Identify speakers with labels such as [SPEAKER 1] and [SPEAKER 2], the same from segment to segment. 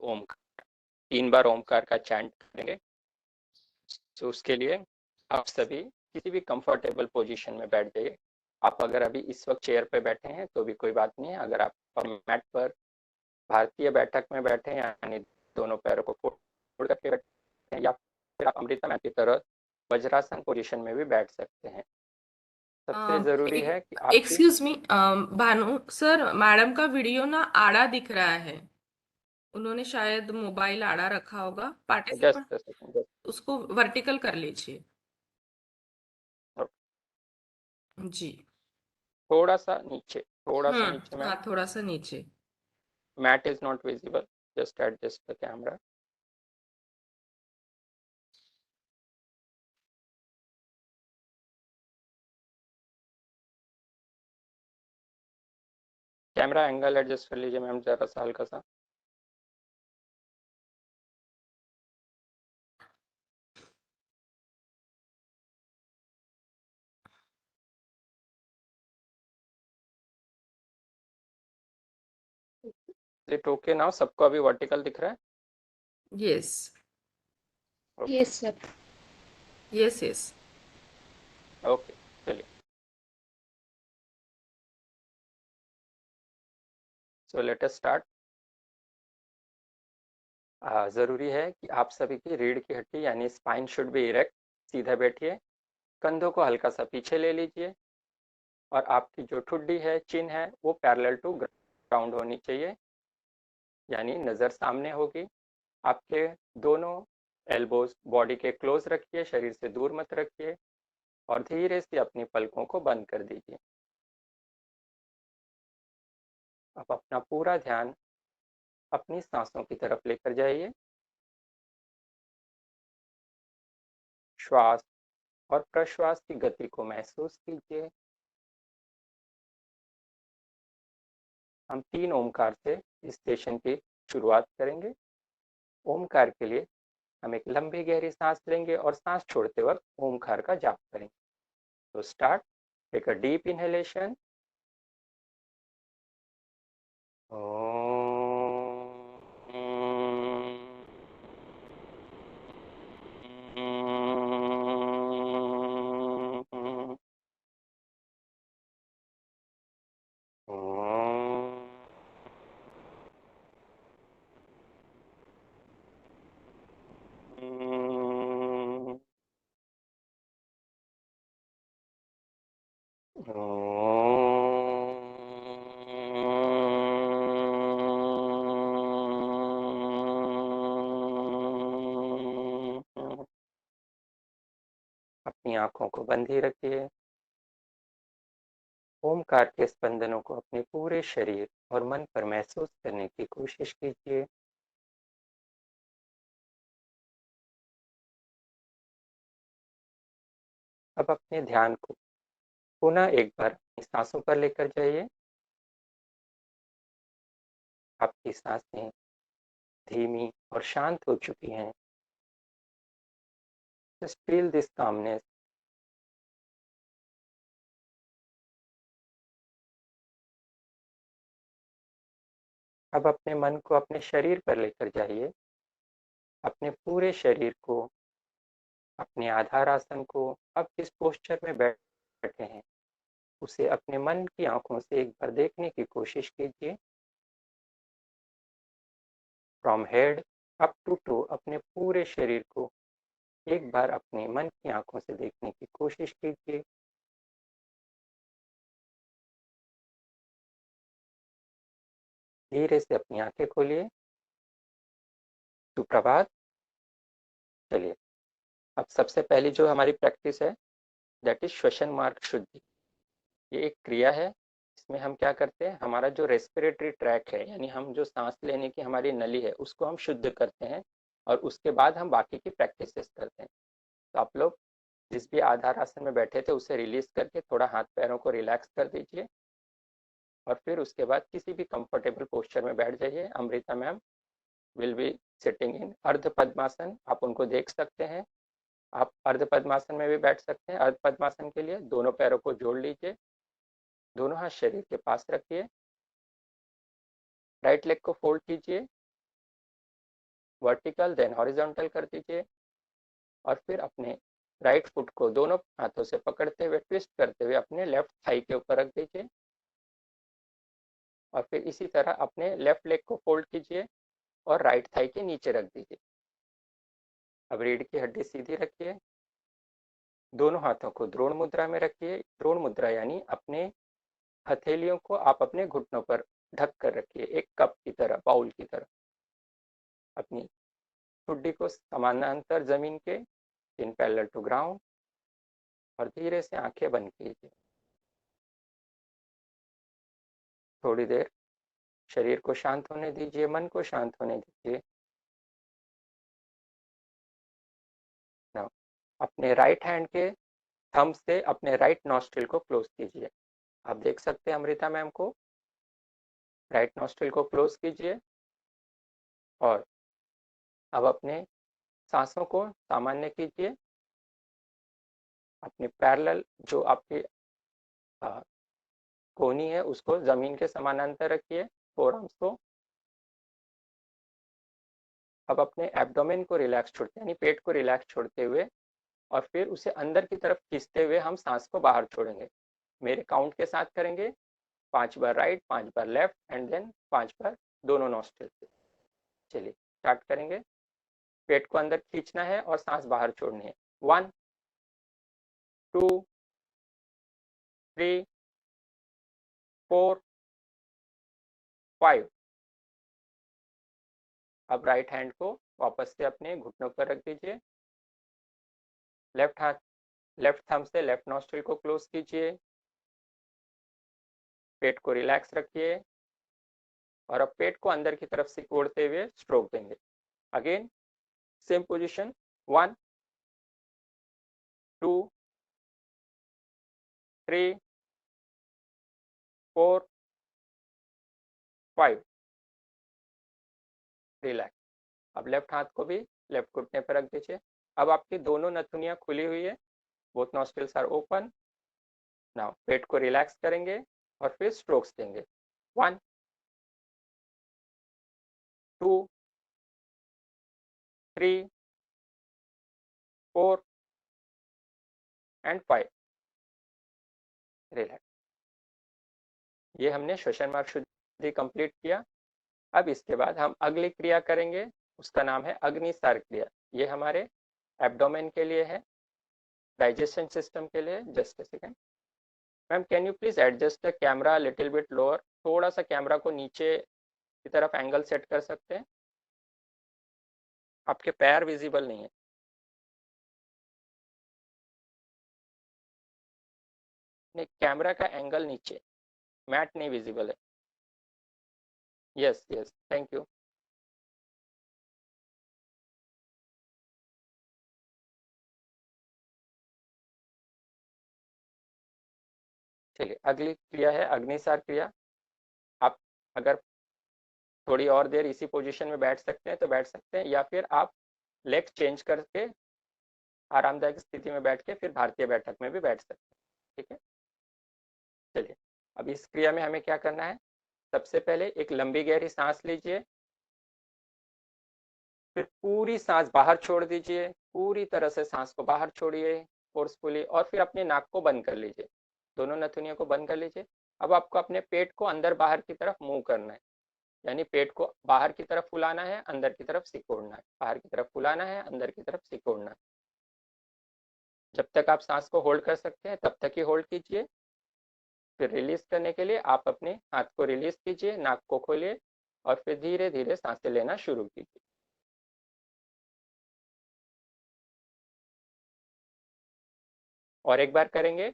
[SPEAKER 1] ओमकार, 3 बार ओमकार का चैंट करेंगे। तो उसके लिए आप सभी किसी भी कंफर्टेबल पोजीशन में बैठ जाइए। आप अगर अभी इस वक्त चेयर पे बैठे हैं तो भी कोई बात नहीं है। अगर आप मैट पर भारतीय बैठक में बैठे हैं, यानी दोनों पैरों को फोल्ड करके बैठे हैं, या फिर आप अमृता मैम की तरह वज्रासन पोजीशन में भी बैठ सकते हैं। सबसे जरूरी है कि आपकी
[SPEAKER 2] excuse me Bhanu sir, madam का वीडियो ना आड़ा दिख रहा है। उन्होंने शायद मोबाइल आड़ा रखा होगा। पार्टिसिपेंट
[SPEAKER 1] जस्ट सेकंड,
[SPEAKER 2] उसको वर्टिकल कर लीजिए। जी।
[SPEAKER 1] थोड़ा सा नीचे, थोड़ा सा नीचे मैम।
[SPEAKER 2] हाँ, थोड़ा सा नीचे।
[SPEAKER 1] Mat is not visible, just adjust the camera. Camera angle adjust कर लीजिए मैम जरा सा हल्का सा। It okay now? सबको अभी वर्टिकल दिख रहा है?
[SPEAKER 2] Yes.
[SPEAKER 1] Okay
[SPEAKER 3] yes sir.
[SPEAKER 2] Yes yes.
[SPEAKER 1] Okay, चलिए। So let us start. ज़रूरी है कि आप सभी की रीढ़ की हड्डी यानी स्पाइन शुड बी इरेक्ट, सीधा बैठिए। कंधों को हल्का सा पीछे ले लीजिए और आपकी जो ठुड्डी है, चिन है, वो पैरेलल टू ग्राउंड होनी चाहिए, यानी नज़र सामने होगी। आपके दोनों एल्बोज बॉडी के क्लोज रखिए, शरीर से दूर मत रखिए, और धीरे से अपनी पलकों को बंद कर दीजिए। अब अपना पूरा ध्यान अपनी सांसों की तरफ लेकर जाइए। श्वास और प्रश्वास की गति को महसूस कीजिए। हम 3 ओमकार से इस सेशन की शुरुआत करेंगे। ओमकार के लिए हम एक लंबी गहरी सांस लेंगे और सांस छोड़ते वक्त ओमकार का जाप करेंगे। तो start. Take a deep inhalation. अपनी आंखों को बंद ही रखिए। ओमकार के स्पंदनों को अपने पूरे शरीर और मन पर महसूस करने की कोशिश कीजिए। अब अपने ध्यान को पुनः एक बार अपनी सांसों पर लेकर जाइए। आपकी सांसें धीमी और शांत हो चुकी हैं। Just feel this calmness. अब अपने मन को अपने शरीर पर लेकर जाइए। अपने पूरे शरीर को, अपने आधार आसन को, अब जिस पोस्चर में बैठे हैं उसे अपने मन की आंखों से एक बार देखने की कोशिश कीजिए। From head up to toe, अपने पूरे शरीर को एक बार अपने मन की आंखों से देखने की कोशिश कीजिए। धीरे से अपनी आंखें खोलिए। सुप्रभात। चलिए, अब सबसे पहली जो हमारी प्रैक्टिस है, दैट इज श्वसन मार्ग शुद्धि। ये एक क्रिया है। इसमें हम क्या करते हैं, हमारा जो रेस्पिरेटरी ट्रैक है, यानी हम जो सांस लेने की हमारी नली है, उसको हम शुद्ध करते हैं और उसके बाद हम बाकी की प्रैक्टिसेस करते हैं। तो आप लोग जिस भी आधार आसन में बैठे थे उसे रिलीज करके थोड़ा हाथ पैरों को रिलैक्स कर दीजिए और फिर उसके बाद किसी भी कंफर्टेबल पोस्चर में बैठ जाइए। Amrita ma'am will be sitting in अर्ध पद्मासन, आप उनको देख सकते हैं। आप अर्ध पद्मासन में भी बैठ सकते हैं। अर्ध पद्मासन के लिए दोनों पैरों को जोड़ लीजिए, दोनों हाथ शरीर के पास रखिए, राइट लेग को फोल्ड कीजिए वर्टिकल देन हॉरिजॉन्टल कर दीजिए और फिर अपने राइट फुट को दोनों हाथों से पकड़ते हुए ट्विस्ट करते हुए अपने लेफ्ट थाई के ऊपर रख दीजिए और फिर इसी तरह अपने लेफ्ट लेग को फोल्ड कीजिए और राइट थाई के नीचे रख दीजिए। अब रीढ़ की हड्डी सीधी रखिए, दोनों हाथों को द्रोण मुद्रा में रखिए। द्रोण मुद्रा यानी अपने हथेलियों को आप अपने घुटनों पर ढक कर रखिए, एक कप की तरह, बाउल की तरह। अपनी ठुड्डी को समानांतर जमीन के, इन पैरेलल टू ग्राउंड, और धीरे से आंखें बंद कीजिए। थोड़ी देर शरीर को शांत होने दीजिए, मन को शांत होने दीजिए। नाउ अपने राइट हैंड के थंब से अपने राइट नॉस्ट्रिल को क्लोज कीजिए। आप देख सकते हैं अमृता मैम को। राइट नॉस्ट्रिल को क्लोज कीजिए और अब अपने सांसों को सामान्य कीजिए। अपने पैरेलल जो आपकी कोहनी है उसको जमीन के समानांतर रखिए, फोरआर्म्स को। अब अपने एब्डोमेन को रिलैक्स छोड़ते यानी पेट को रिलैक्स छोड़ते हुए और फिर उसे अंदर की तरफ खींचते हुए हम सांस को बाहर छोड़ेंगे। मेरे काउंट के साथ करेंगे, 5 बार राइट, 5 बार लेफ्ट एंड देन 5 बार दोनों नॉस्ट्रिल से। चलिए स्टार्ट करेंगे। पेट को अंदर खींचना है और सांस बाहर छोड़नी है। 1 2 3 4 5। अब राइट हैंड को वापस से अपने घुटनों पर रख दीजिए। लेफ्ट हाथ, लेफ्ट थंब से लेफ्ट नॉस्ट्रिल को क्लोज कीजिए। पेट को रिलैक्स रखिए और अब पेट को अंदर की तरफ सिकोड़ते हुए स्ट्रोक देंगे। Again same position. 1 2 3 4 5। रिलैक्स। अब लेफ्ट हाथ को भी लेफ्ट घुटने पर रख दीजिए। अब आपकी दोनों नथुनियां खुली हुई है, both nostrils are open. Now पेट को रिलैक्स करेंगे और फिर स्ट्रोक्स देंगे। 1 2 3 4 एंड 5। रिलैक्स। ये हमने श्वसन मार्ग शुद्धि कंप्लीट किया। अब इसके बाद हम अगली क्रिया करेंगे, उसका नाम है अग्निसार क्रिया। ये हमारे एब्डोमेन के लिए है, डाइजेशन सिस्टम के लिए। Just a second ma'am, can you please adjust the camera little bit lower. थोड़ा सा कैमरा को नीचे की तरफ एंगल सेट कर सकते हैं, आपके पैर विजिबल नहीं है। नहीं, कैमरा का एंगल नीचे, मैट नहीं विजिबल है। Yes yes, thank you. चलिए अगली क्रिया है अग्निसार क्रिया। आप अगर थोड़ी और देर इसी पोजीशन में बैठ सकते हैं तो बैठ सकते हैं, या फिर आप लेग चेंज करके आरामदायक स्थिति में बैठ के फिर भारतीय बैठक में भी बैठ सकते हैं। ठीक है, चलिए अब इस क्रिया में हमें क्या करना है। सबसे पहले एक लंबी गहरी सांस लीजिए, फिर पूरी सांस बाहर छोड़ दीजिए। पूरी तरह से सांस को बाहर छोड़िए फोर्सफुली, और फिर अपने नाक को बंद कर लीजिए, दोनों नथुनियों को बंद कर लीजिए। अब आपको अपने पेट को अंदर बाहर की तरफ मूव करना है, यानी पेट को बाहर की तरफ फुलाना है, अंदर की तरफ सिकोड़ना है, बाहर की तरफ फुलाना है, अंदर की तरफ सिकोड़ना है। जब तक आप सांस को होल्ड कर सकते हैं तब तक ही होल्ड कीजिए। फिर रिलीज करने के लिए आप अपने हाथ को रिलीज कीजिए, नाक को खोलिए और फिर धीरे धीरे सांसें लेना शुरू कीजिए। और एक बार करेंगे।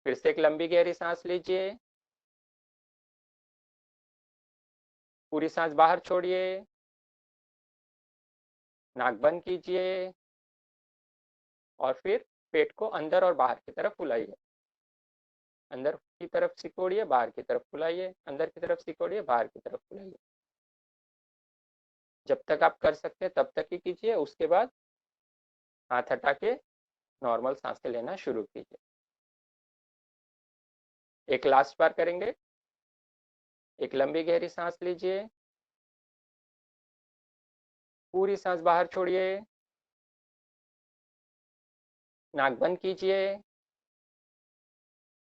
[SPEAKER 1] फिर से एक लंबी गहरी सांस लीजिए, पूरी सांस बाहर छोड़िए, नाक बंद कीजिए और फिर पेट को अंदर और बाहर की तरफ फुलाइए। अंदर की तरफ सिकोड़िए, बाहर की तरफ फुलाइए, अंदर की तरफ सिकोड़िए, बाहर की तरफ फुलाइए। जब तक आप कर सकते हैं तब तक ही कीजिए, उसके बाद हाथ हटा के नॉर्मल सांसें लेना शुरू कीजिए। एक लास्ट बार करेंगे। एक लंबी गहरी सांस लीजिए, पूरी सांस बाहर छोड़िए, नाक बंद कीजिए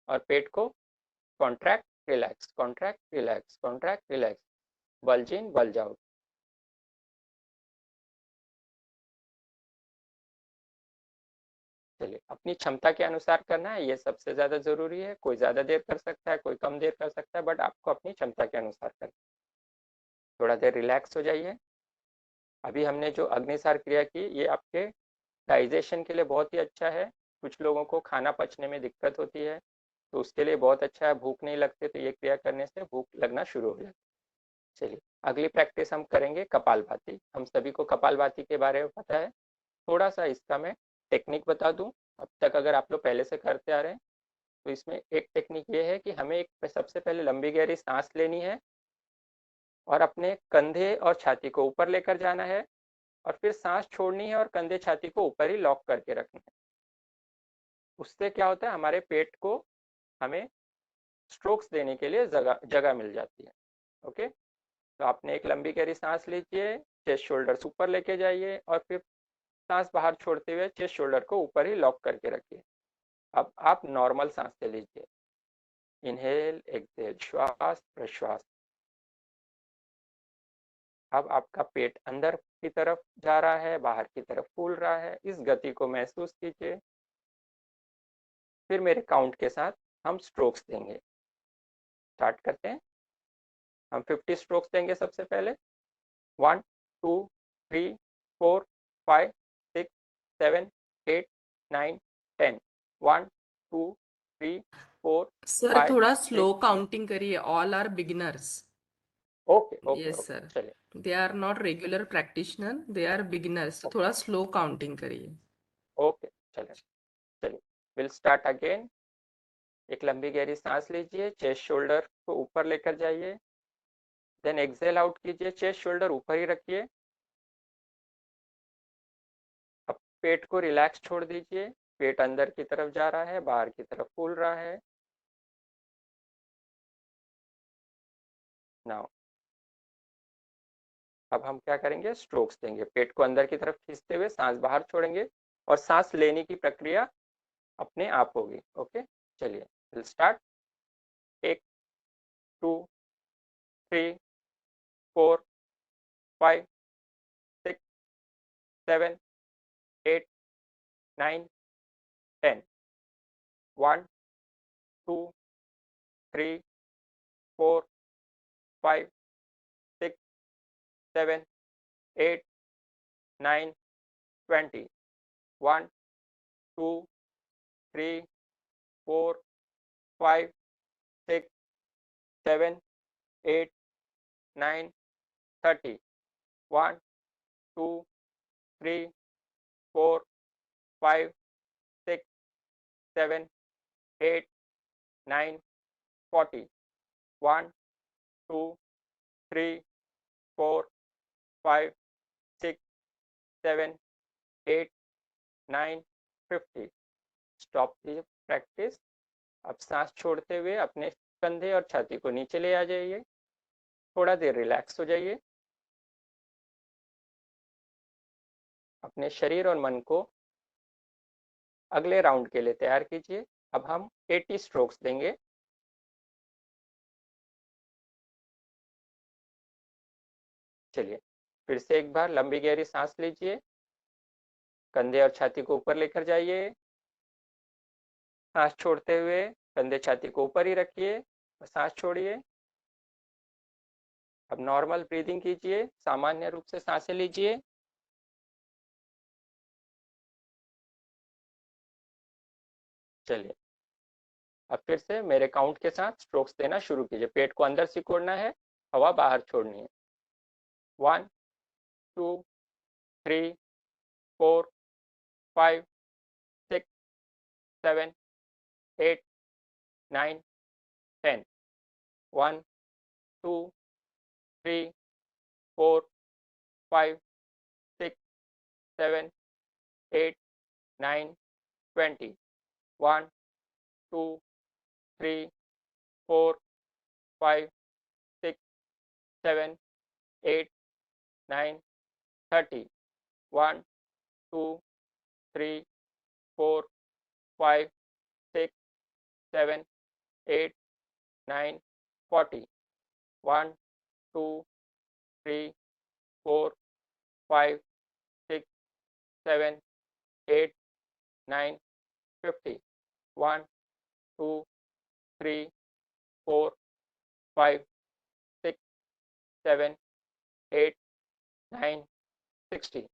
[SPEAKER 1] और पेट को contract relax, contract relax, contract relax, bulge in bulge out. चलिए, अपनी क्षमता के अनुसार करना है, ये सबसे ज़्यादा ज़रूरी है। कोई ज़्यादा देर कर सकता है, कोई कम देर कर सकता है, बट आपको अपनी क्षमता के अनुसार करना। थोड़ा देर रिलैक्स हो जाइए। अभी हमने जो अग्निसार क्रिया की, ये आपके डाइजेशन के लिए बहुत ही अच्छा है। कुछ लोगों को खाना पचने में दिक्कत होती है, तो उसके लिए बहुत अच्छा है। भूख नहीं लगते तो ये क्रिया करने से भूख लगना शुरू हो जाती है। चलिए, अगली प्रैक्टिस हम करेंगे कपालभाति। हम सभी को कपालभाति के बारे में पता है। थोड़ा सा इसका मैं टेक्निक बता दूं। अब तक अगर आप लोग पहले से करते आ रहे हैं तो इसमें एक टेक्निक ये है कि हमें एक सबसे पहले लंबी गहरी सांस लेनी है और अपने कंधे और छाती को ऊपर लेकर जाना है, और फिर सांस छोड़नी है और कंधे छाती को ऊपर ही लॉक करके रखना है। उससे क्या होता है, हमारे पेट को हमें स्ट्रोक्स देने के लिए जगह जगह मिल जाती है। ओके, तो आपने एक लंबी गहरी सांस लीजिए, चेस्ट शोल्डर्स ऊपर लेके जाइए और फिर सांस बाहर छोड़ते हुए चेस्ट शोल्डर को ऊपर ही लॉक करके रखिए। अब आप नॉर्मल सांस ले लीजिए, इनहेल एक्सहेल, श्वास प्रश्वास। अब आपका पेट अंदर की तरफ जा रहा है, बाहर की तरफ फूल रहा है, इस गति को महसूस कीजिए। फिर मेरे काउंट के साथ हम स्ट्रोक्स देंगे। स्टार्ट करते हैं। हम 50 स्ट्रोक्स देंगे सबसे पहले। 1 2 3 4 5 6 7 8 9 10। 1 2 3 4
[SPEAKER 2] सर
[SPEAKER 1] 5
[SPEAKER 2] थोड़ा
[SPEAKER 1] 6।
[SPEAKER 2] स्लो काउंटिंग करिए, all are beginners.
[SPEAKER 1] Okay okay
[SPEAKER 2] yes
[SPEAKER 1] okay,
[SPEAKER 2] sir,
[SPEAKER 1] चलिए।
[SPEAKER 2] They are not regular practitioner, they are beginners, तो थोड़ा स्लो काउंटिंग करिए।
[SPEAKER 1] ओके, चलिए चलिए, विल स्टार्ट अगेन। एक लंबी गहरी सांस लीजिए, चेस्ट शोल्डर को ऊपर लेकर जाइए, देन एक्सेल आउट कीजिए, चेस्ट शोल्डर ऊपर ही रखिए। अब पेट को रिलैक्स छोड़ दीजिए। पेट अंदर की तरफ जा रहा है, बाहर की तरफ फूल रहा है। नाउ अब हम क्या करेंगे, स्ट्रोक्स देंगे। पेट को अंदर की तरफ खींचते हुए सांस बाहर छोड़ेंगे और सांस लेने की प्रक्रिया अपने आप होगी। ओके, चलिए, विल स्टार्ट। 1 2 3 4 5 6 7 8 9 10। 1 2 3 4 5 6 7 8 9 20। 1 2 3 4 5 6 7 8 9 30। 1 2 3 4 5 6 7 8 9 40। 1 2 3 4 5 6 7 8 9 50। स्टॉप कीजिए प्रैक्टिस। अब सांस छोड़ते हुए अपने कंधे और छाती को नीचे ले आ जाइए। थोड़ा देर रिलैक्स हो जाइए। अपने शरीर और मन को अगले राउंड के लिए तैयार कीजिए। अब हम 80 स्ट्रोक्स देंगे। चलिए, फिर से एक बार लंबी गहरी सांस लीजिए, कंधे और छाती को ऊपर लेकर जाइए, सांस छोड़ते हुए कंधे छाती को ऊपर ही रखिए और सांस छोड़िए। अब नॉर्मल ब्रीदिंग कीजिए, सामान्य रूप से सांसें लीजिए। चलिए, अब फिर से मेरे काउंट के साथ स्ट्रोक्स देना शुरू कीजिए। पेट को अंदर सिकोड़ना है, हवा बाहर छोड़नी है। 1 2 3 4 5 6 7 8 9 10। 1 2 3 4 5 6 7 8 9 20। 1 2 3 4 5 6 7 8 9 30, 1 2 3 4 5 6 7 8 9 40, 1 2 3 4 5 6 7 8 9 50, 1 2 3 4 5 6 7 8 9 60,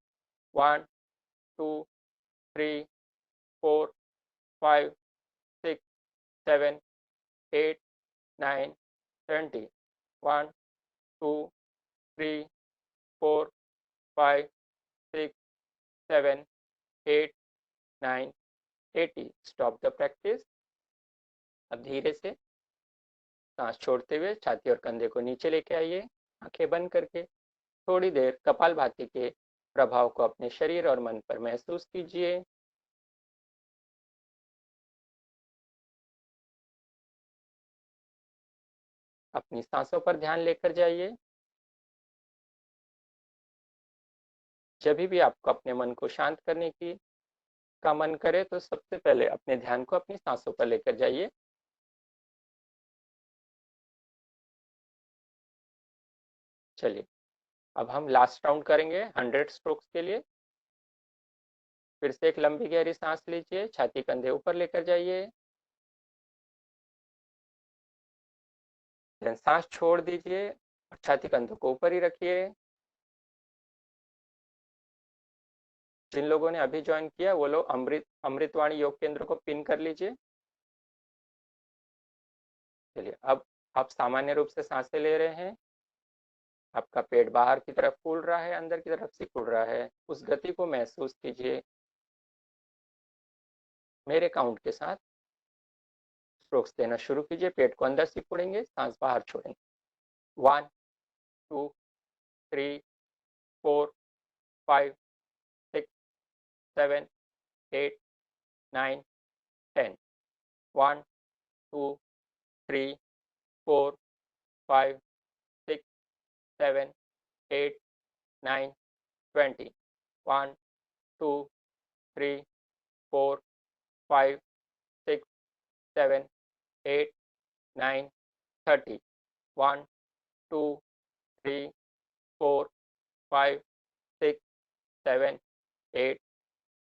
[SPEAKER 1] 1 2 3 4 5 6 7 8 9 20, 1 2 3 4 5 6 7 8 9 80. Stop the practice. अब धीरे से सांस छोड़ते हुए छाती और कंधे को नीचे लेके आइए, आंखें बंद करके थोड़ी देर कपालभाति के प्रभाव को अपने शरीर और मन पर महसूस कीजिए। अपनी सांसों पर ध्यान लेकर जाइए। जब भी आपको अपने मन को शांत करने का मन करे तो सबसे पहले अपने ध्यान को अपनी सांसों पर लेकर जाइए। चलिए, अब हम लास्ट राउंड करेंगे 100 स्ट्रोक्स के लिए। फिर से एक लंबी गहरी सांस लीजिए, छाती कंधे ऊपर लेकर जाइए, सांस छोड़ दीजिए और छाती कंधों को ऊपर ही रखिए। जिन लोगों ने अभी ज्वाइन किया वो लोग अमृतवाणी योग केंद्र को पिन कर लीजिए। चलिए, अब आप सामान्य रूप से सांसें ले रहे हैं, आपका पेट बाहर की तरफ फूल रहा है, अंदर की तरफ सिकुड़ रहा है, उस गति को महसूस कीजिए। मेरे काउंट के साथ स्ट्रोक्स देना शुरू कीजिए। पेट को अंदर सिकुड़ेंगे, सांस बाहर छोड़ेंगे। 1 2 3 4 5 6 7 8 9 10, 1 2 3 4 5 6 7 8 9 20, 1 2 3 4 5 6 7 8 9 30, 1 2 3 4 5 6 7 8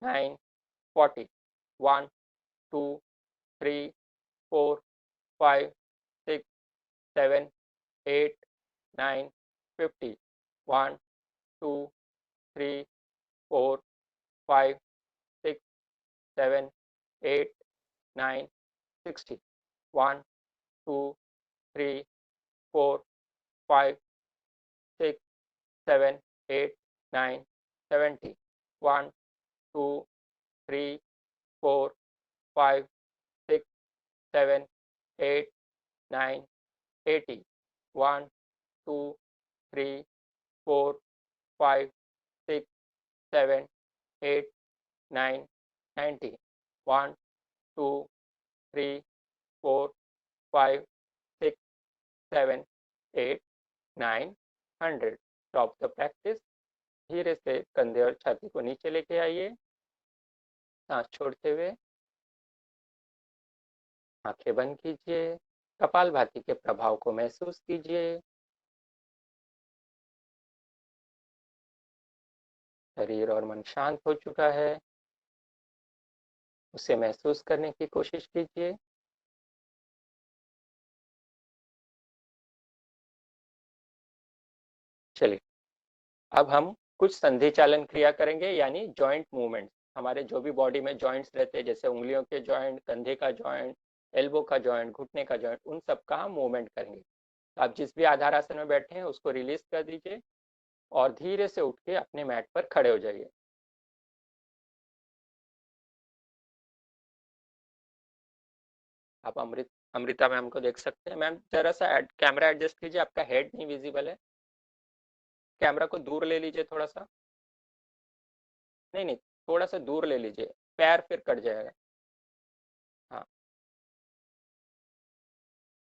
[SPEAKER 1] 9 40, 1 2 3 4 5 6 7 8 9 50, 1 2 3 4 5 6 7 8 9 60, 1 2 3 4 5 6 7 8 9 70, 1 2 3 4 5 6 7 8 9 80, 1 2 3 4 5 6 7 8 9 90, 1 2 3 4 5 6 7 8 9 100. Stop the practice. धीरे से कंधे और छाती को नीचे लेके आइए, सांस छोड़ते हुए आंखें बंद कीजिए, कपालभाति के प्रभाव को महसूस कीजिए। शरीर और मन शांत हो चुका है, उसे महसूस करने की कोशिश कीजिए। चलिए, अब हम कुछ संधि चालन क्रिया करेंगे, यानी जॉइंट मूवमेंट। हमारे जो भी बॉडी में जॉइंट्स रहते हैं, जैसे उंगलियों के जॉइंट, कंधे का जॉइंट, एल्बो का जॉइंट, घुटने का जॉइंट, उन सब का हम मूवमेंट करेंगे। तो आप जिस भी आधार आसन में बैठे हैं उसको रिलीज कर दीजिए और धीरे से उठ के अपने मैट पर खड़े हो जाइए। आप अमृता मैम को देख सकते हैं। मैम जरा सा कैमरा एडजस्ट कीजिए, आपका हेड नहीं विजिबल है। कैमरा को दूर ले लीजिए थोड़ा सा। नहीं नहीं, थोड़ा सा दूर ले लीजिए, पैर फिर कट जाएगा। हाँ,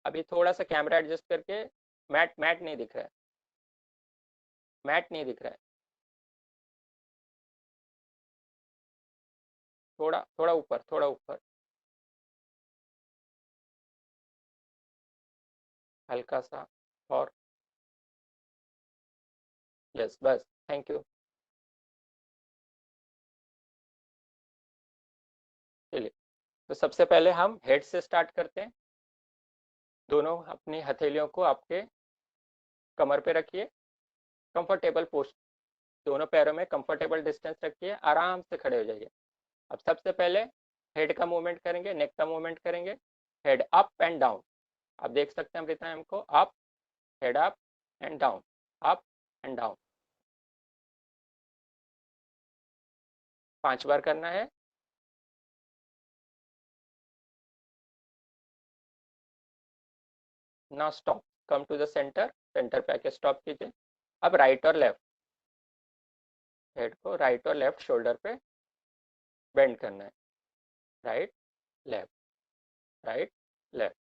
[SPEAKER 1] अभी थोड़ा सा कैमरा एडजस्ट करके। मैट मैट नहीं दिख रहा है, मैट नहीं दिख रहा है। थोड़ा थोड़ा ऊपर, थोड़ा ऊपर, हल्का सा, और यस, बस, थैंक यू। चलिए, तो सबसे पहले हम हेड से स्टार्ट करते हैं। दोनों अपनी हथेलियों को आपके कमर पे रखिए, कंफर्टेबल पोस्ट, दोनों पैरों में कंफर्टेबल डिस्टेंस रखिए, आराम से खड़े हो जाइए। अब सबसे पहले हेड का मूवमेंट करेंगे, नेक का मूवमेंट करेंगे। हेड अप एंड डाउन, आप देख सकते हैं अमृता मैम को, up, head up and down, up and down, 5 बार करना है। Now stop, come to the centre, centre पे आके स्टॉप कीजिए। अब राइट और लेफ्ट, हेड को राइट और लेफ्ट शोल्डर पे बेंड करना है, right left, right left,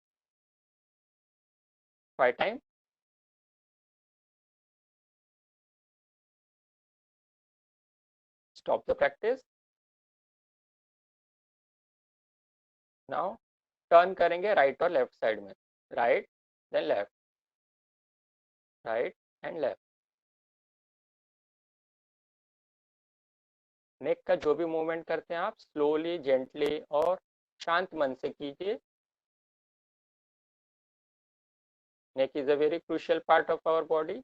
[SPEAKER 1] 5 time. Stop the practice. Now turn करेंगे राइट और लेफ्ट साइड में, right then left, right and left. Neck का जो भी मूवमेंट करते हैं आप स्लोली, जेंटली और शांत मन से कीजिए। Neck is a very crucial part of our body,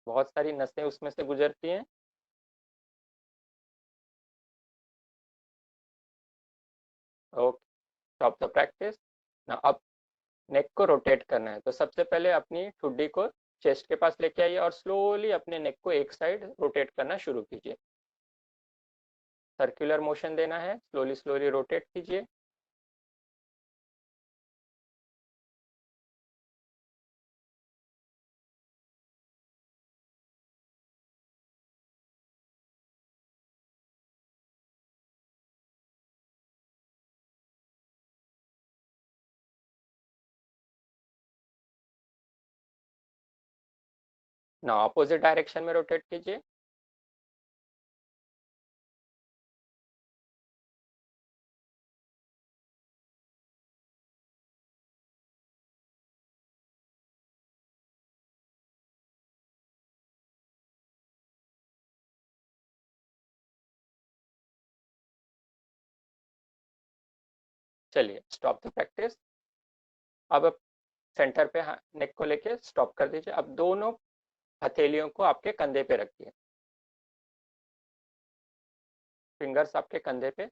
[SPEAKER 1] बहुत सारी नसें उसमें से गुजरती हैं। Okay, stop the practice. ना अब नेक को रोटेट करना है, तो सबसे पहले अपनी ठुड्डी को चेस्ट के पास लेके आइए और स्लोली अपने नेक को एक साइड रोटेट करना शुरू कीजिए। सर्कुलर मोशन देना है, स्लोली स्लोली रोटेट कीजिए। ना अपोजिट डायरेक्शन में रोटेट कीजिए। चलिए, स्टॉप द प्रैक्टिस। अब सेंटर पे नेक को लेके स्टॉप कर दीजिए। अब दोनों हथेलियों को आपके कंधे पे रखिए, फिंगर्स आपके कंधे पे,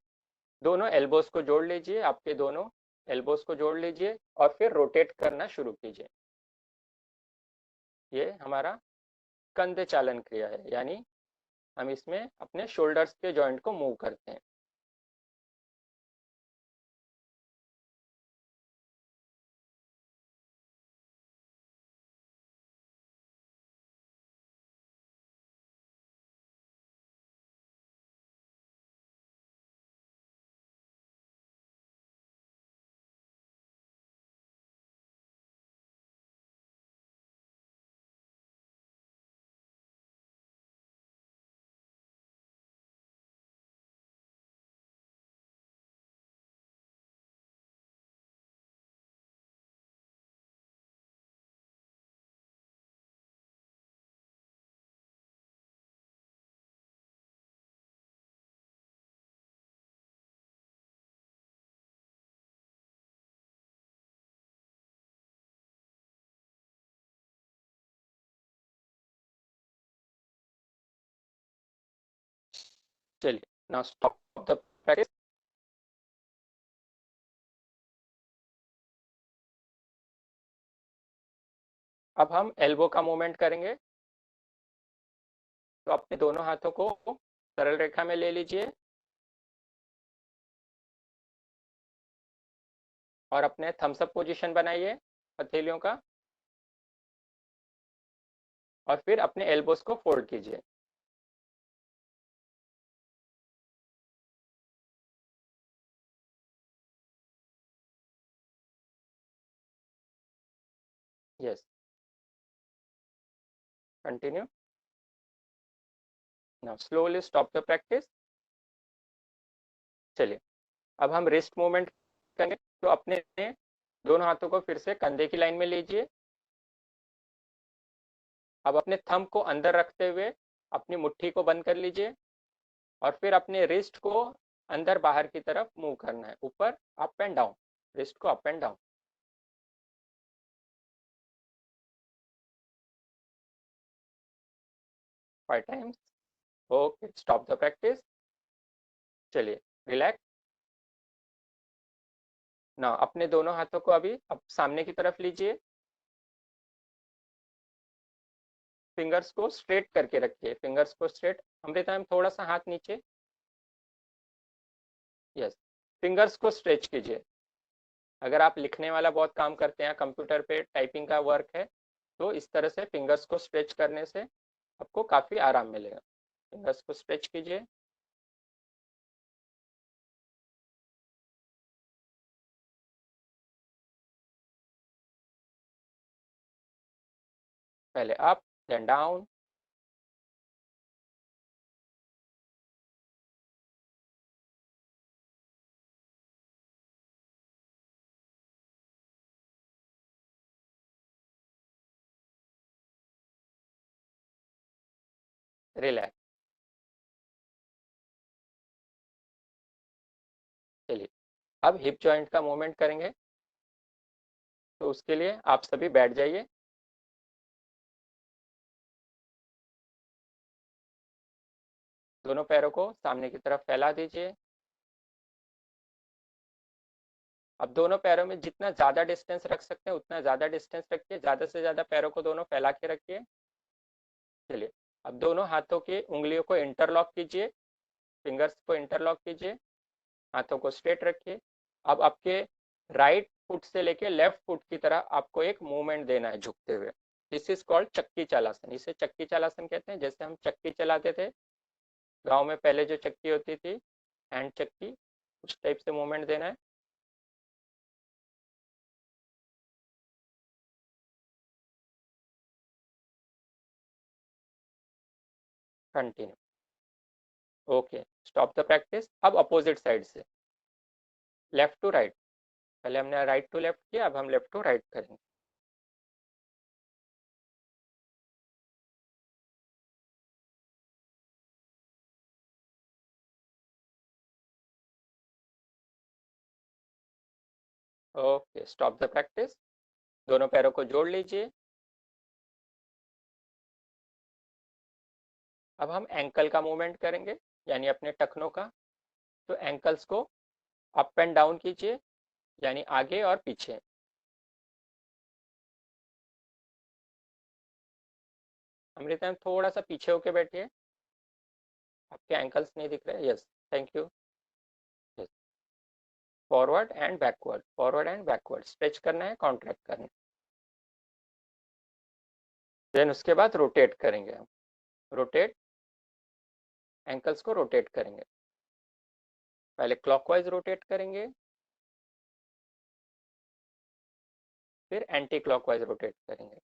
[SPEAKER 1] दोनों एल्बोस को जोड़ लीजिए, आपके दोनों एल्बोस को जोड़ लीजिए और फिर रोटेट करना शुरू कीजिए। ये हमारा कंधे चालन क्रिया है, यानी हम इसमें अपने शोल्डर्स के जॉइंट को मूव करते हैं। चलिए, नाउ स्टॉप द प्रैक्टिस। अब हम एल्बो का मूवमेंट करेंगे, तो अपने दोनों हाथों को सरल रेखा में ले लीजिए और अपने थम्स अप पोजीशन बनाइए हथेलियों का, और फिर अपने एल्बोस को फोल्ड कीजिए। Yes, continue. Now slowly stop the practice. चलिए, अब हम रिस्ट मूवमेंट करेंगे। तो अपने दोनों हाथों को फिर से कंधे की लाइन में लीजिए। अब अपने थंब को अंदर रखते हुए अपनी मुट्ठी को बंद कर लीजिए और फिर अपने रिस्ट को अंदर बाहर की तरफ मूव करना है, ऊपर अप एंड डाउन, रिस्ट को up and down 5 times. Okay, stop the practice. चलिए, रिलैक्स। ना अपने दोनों हाथों को अभी अब सामने की तरफ लीजिए। फिंगर्स को स्ट्रेट करके रखिए, फिंगर्स को स्ट्रेट। अमृता मैम थोड़ा सा हाथ नीचे। यस, फिंगर्स को स्ट्रेच कीजिए। अगर आप लिखने वाला बहुत काम करते हैं, कंप्यूटर पे टाइपिंग का वर्क है, तो इस तरह से फिंगर्स को स्ट्रेच करने से आपको काफ़ी आराम मिलेगा। फिंगर्स को स्ट्रेच कीजिए। पहले अप, देन डाउन। रिलैक्स। चलिए, अब हिप जॉइंट का मूवमेंट करेंगे। तो उसके लिए आप सभी बैठ जाइए। दोनों पैरों को सामने की तरफ फैला दीजिए। अब दोनों पैरों में जितना ज़्यादा डिस्टेंस रख सकते हैं उतना ज़्यादा डिस्टेंस रखिए, ज़्यादा से ज़्यादा पैरों को दोनों फैला के रखिए। चलिए, अब दोनों हाथों की उंगलियों को इंटरलॉक कीजिए, फिंगर्स को इंटरलॉक कीजिए, हाथों को स्ट्रेट रखिए। अब आपके राइट फुट से लेके लेफ्ट फुट की तरह आपको एक मूवमेंट देना है झुकते हुए। दिस इज कॉल्ड चक्की चालासन। इसे चक्की चालासन कहते हैं। जैसे हम चक्की चलाते थे गांव में, पहले जो चक्की होती थी, हैंड चक्की, उस टाइप से मूवमेंट देना है। Continue. Okay, stop the practice. अब अपोजिट साइड से, लेफ्ट टू राइट। पहले हमने राइट टू लेफ्ट किया, अब हम लेफ्ट टू राइट करेंगे। Okay, stop the practice. दोनों पैरों को जोड़ लीजिए। अब हम एंकल का मूवमेंट करेंगे, यानी अपने टखनों का। तो एंकल्स को अप एंड डाउन कीजिए, यानी आगे और पीछे। अमृता मैम थोड़ा सा पीछे होके बैठिए, आपके एंकल्स नहीं दिख रहे। Yes, thank you. Yes, forward and backward, forward and backward, stretch करना है, कॉन्ट्रैक्ट करना है। देन उसके बाद रोटेट करेंगे हम। रोटेट, एंकल्स को रोटेट करेंगे। पहले क्लॉकवाइज रोटेट करेंगे, फिर एंटी क्लॉकवाइज रोटेट करेंगे।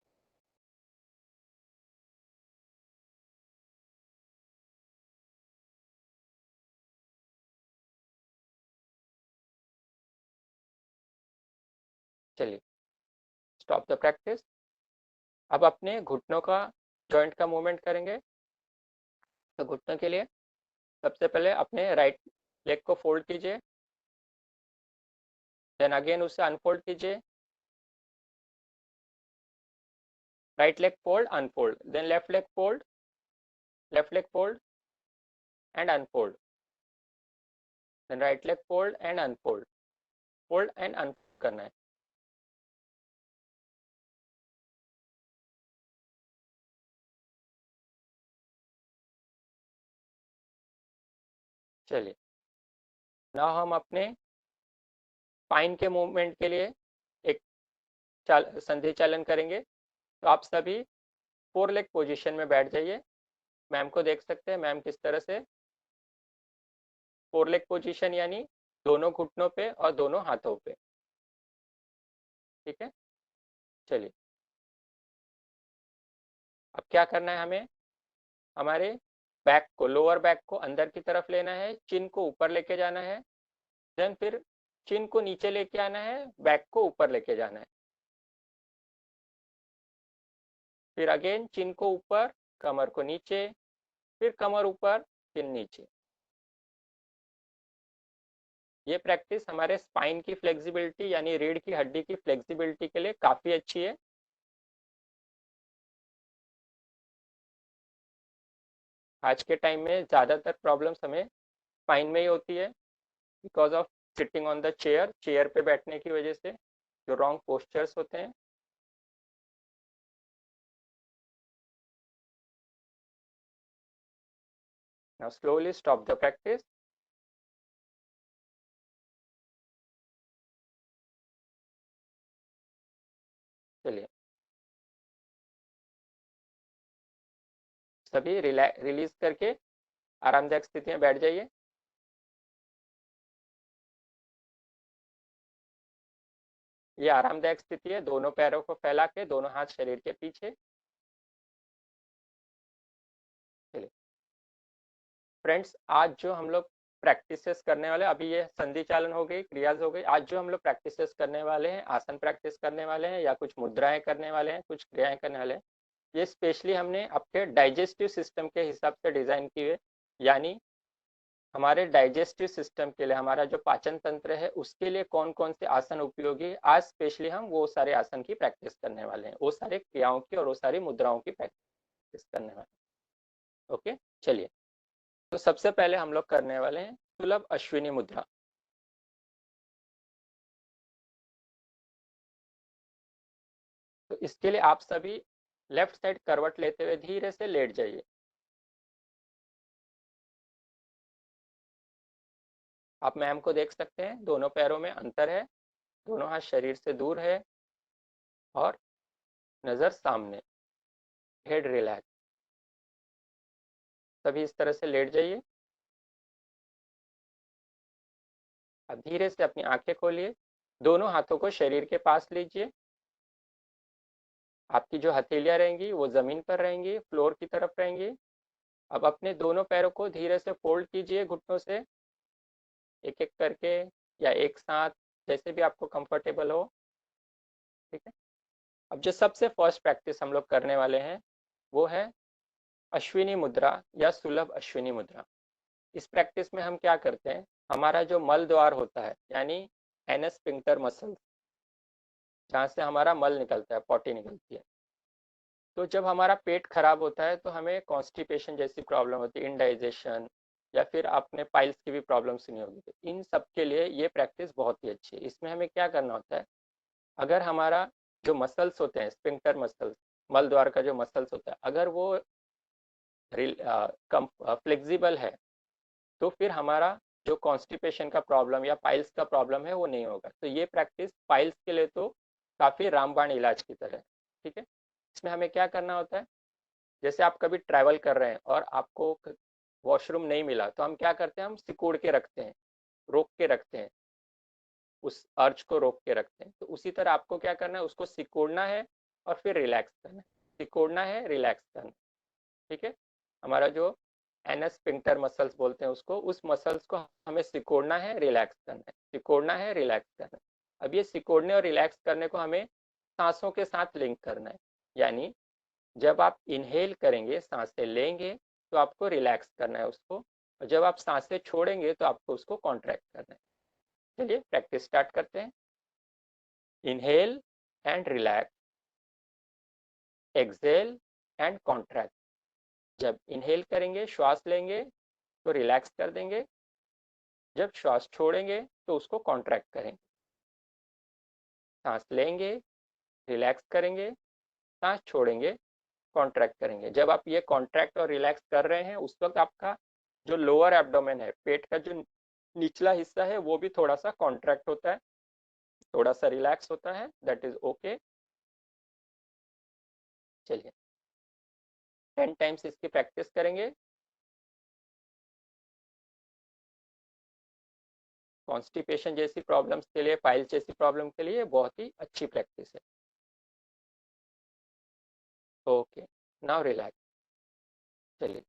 [SPEAKER 1] चलिए, स्टॉप द प्रैक्टिस। अब अपने घुटनों का, जॉइंट का मूवमेंट करेंगे। तो घुटनों के लिए सबसे पहले अपने राइट लेग को फोल्ड कीजिए, देन अगेन उसे अनफोल्ड कीजिए। Right leg fold, unfold, then left leg fold, left leg fold and unfold, then right leg fold and unfold, fold and unfold करना है। चलिए, नाउ हम अपने स्पाइन के मूवमेंट के लिए एक संधि चालन करेंगे। तो आप सभी 4 लेग पोजीशन में बैठ जाइए। मैम को देख सकते हैं, मैम किस तरह से 4 लेग पोजीशन, यानी दोनों घुटनों पे और दोनों हाथों पे। ठीक है। चलिए, अब क्या करना है हमें, हमारे बैक को, लोअर बैक को अंदर की तरफ लेना है, चिन को ऊपर लेके जाना है, देन फिर चिन को नीचे लेके आना है, बैक को ऊपर लेके जाना है, फिर अगेन चिन को ऊपर, कमर को नीचे, फिर कमर ऊपर, चिन नीचे। ये प्रैक्टिस हमारे स्पाइन की फ्लेक्सिबिलिटी यानी रीढ़ की हड्डी की फ्लेक्सिबिलिटी के लिए काफ़ी अच्छी है। आज के टाइम में ज़्यादातर प्रॉब्लम्स हमें स्पाइन में ही होती है because of sitting on the chair, chair पे बैठने की वजह से जो रॉन्ग पोस्चर्स होते हैं। Now slowly stop the practice. चलिए सभी रिलीज करके आरामदायक स्थिति में बैठ जाइए। ये आरामदायक स्थिति है, दोनों पैरों को फैला के, दोनों हाथ शरीर के पीछे। चलिए फ्रेंड्स, आज जो हम लोग प्रैक्टिसेस करने वाले, अभी ये संधि चालन हो गई, क्रियाज हो गई, आज जो हम लोग प्रैक्टिसेस करने वाले हैं, आसन प्रैक्टिस करने वाले हैं या कुछ मुद्राएं करने वाले हैं, कुछ क्रियाएं करने वाले हैं, ये स्पेशली हमने आपके डाइजेस्टिव सिस्टम के हिसाब से डिजाइन की है। यानी हमारे डाइजेस्टिव सिस्टम के लिए, हमारा जो पाचन तंत्र है उसके लिए कौन कौन से आसन उपयोगी है, आज स्पेशली हम वो सारे आसन की प्रैक्टिस करने वाले हैं, वो सारे क्रियाओं की और वो सारी मुद्राओं की प्रैक्टिस करने वाले हैं। ओके, चलिए तो सबसे पहले हम लोग करने वाले हैं सुलभ अश्विनी मुद्रा। तो इसके लिए आप सभी लेफ्ट साइड करवट लेते हुए धीरे से लेट जाइए। आप मैम को देख सकते हैं, दोनों पैरों में अंतर है, दोनों हाथ शरीर से दूर है और नजर सामने, हेड रिलैक्स। सभी इस तरह से लेट जाइए। अब धीरे से अपनी आंखें खोलिए, दोनों हाथों को शरीर के पास लीजिए। आपकी जो हथेलियां रहेंगी वो जमीन पर रहेंगी, फ्लोर की तरफ रहेंगी। अब अपने दोनों पैरों को धीरे से फोल्ड कीजिए घुटनों से, एक एक करके या एक साथ, जैसे भी आपको कंफर्टेबल हो। ठीक है, अब जो सबसे फर्स्ट प्रैक्टिस हम लोग करने वाले हैं वो है अश्विनी मुद्रा या सुलभ अश्विनी मुद्रा। इस प्रैक्टिस में हम क्या करते हैं, हमारा जो मल द्वार होता है यानी एनस स्फिंक्टर मसल, जहाँ से हमारा मल निकलता है, पॉटी निकलती है, तो जब हमारा पेट खराब होता है तो हमें कॉन्स्टिपेशन जैसी प्रॉब्लम होती है, इनडाइजेशन, या फिर आपने पाइल्स की भी प्रॉब्लम सुनी होगी, तो इन सब के लिए ये प्रैक्टिस बहुत ही अच्छी है। इसमें हमें क्या करना होता है, अगर हमारा जो मसल्स होते हैं, स्फिंक्टर मसल्स, मल द्वार का जो मसल्स होता है, अगर वो फ्लेक्सिबल है तो फिर हमारा जो कॉन्स्टिपेशन का प्रॉब्लम या पाइल्स का प्रॉब्लम है वो नहीं होगा। तो ये प्रैक्टिस पाइल्स के लिए तो काफ़ी रामबाण इलाज की तरह है। ठीक है, इसमें हमें क्या करना होता है, जैसे आप कभी ट्रैवल कर रहे हैं और आपको वॉशरूम नहीं मिला तो हम क्या करते हैं, हम सिकुड़ के रखते हैं, रोक के रखते हैं, उस अर्ज को रोक के रखते हैं। तो उसी तरह आपको क्या करना है, उसको सिकुड़ना है और फिर रिलैक्स करना है, सिकुड़ना है, रिलैक्स करना है। ठीक है, हमारा जो एनस स्फिंक्टर मसल्स बोलते हैं उसको, उस मसल्स को हमें सिकोड़ना है, रिलैक्स करना है, सिकोड़ना है, रिलैक्स करना है। अब ये सिकोड़ने और रिलैक्स करने को हमें सांसों के साथ लिंक करना है। यानी जब आप इनहेल करेंगे, सांसें लेंगे, तो आपको रिलैक्स करना है उसको, और जब आप सांसें छोड़ेंगे तो आपको उसको कॉन्ट्रैक्ट करना है। चलिए प्रैक्टिस स्टार्ट करते हैं। Inhale and relax, exhale and contract. जब इनहेल करेंगे, श्वास लेंगे, तो रिलैक्स कर देंगे, जब श्वास छोड़ेंगे तो उसको कॉन्ट्रैक्ट करेंगे। सांस लेंगे, रिलैक्स करेंगे, सांस छोड़ेंगे, कॉन्ट्रैक्ट करेंगे। जब आप ये कॉन्ट्रैक्ट और रिलैक्स कर रहे हैं उस वक्त आपका जो लोअर एब्डोमेन है, पेट का जो निचला हिस्सा है, वो भी थोड़ा सा कॉन्ट्रैक्ट होता है, थोड़ा सा रिलैक्स होता है, दैट इज ओके। चलिए 10 टाइम्स इसकी प्रैक्टिस करेंगे। कॉन्स्टिपेशन जैसी प्रॉब्लम्स के लिए, पाइल्स जैसी प्रॉब्लम के लिए बहुत ही अच्छी प्रैक्टिस है। Okay, now relax. चलिए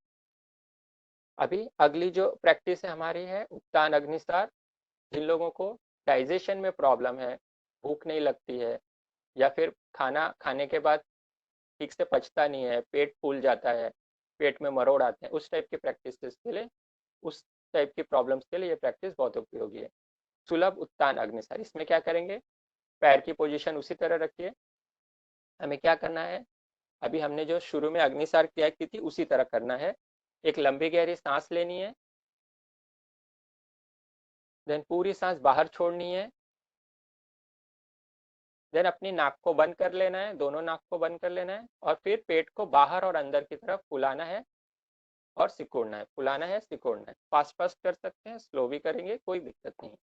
[SPEAKER 1] अभी अगली जो प्रैक्टिस है हमारी है उत्तान अग्निसार। जिन लोगों को डाइजेशन में प्रॉब्लम है, भूख नहीं लगती है, या फिर खाना खाने के बाद ठीक से पचता नहीं है, पेट फूल जाता है, पेट में मरोड़ आते हैं, उस टाइप की प्रैक्टिस के लिए, उस टाइप की प्रॉब्लम्स के लिए ये प्रैक्टिस बहुत उपयोगी है। सुलभ उत्तान अग्निसार, इसमें क्या करेंगे, पैर की पोजीशन उसी तरह रखिए। हमें क्या करना है, अभी हमने जो शुरू में अग्निसार क्रिया की थी उसी तरह करना है। एक लंबी गहरी सांस लेनी है, देन पूरी सांस बाहर छोड़नी है, देन अपनी नाक को बंद कर लेना है, दोनों नाक को बंद कर लेना है, और फिर पेट को बाहर और अंदर की तरफ फुलाना है और सिकोड़ना है, फुलाना है सिकोड़ना है। फास्ट फास्ट कर सकते हैं, स्लो भी करेंगे, कोई दिक्कत नहीं।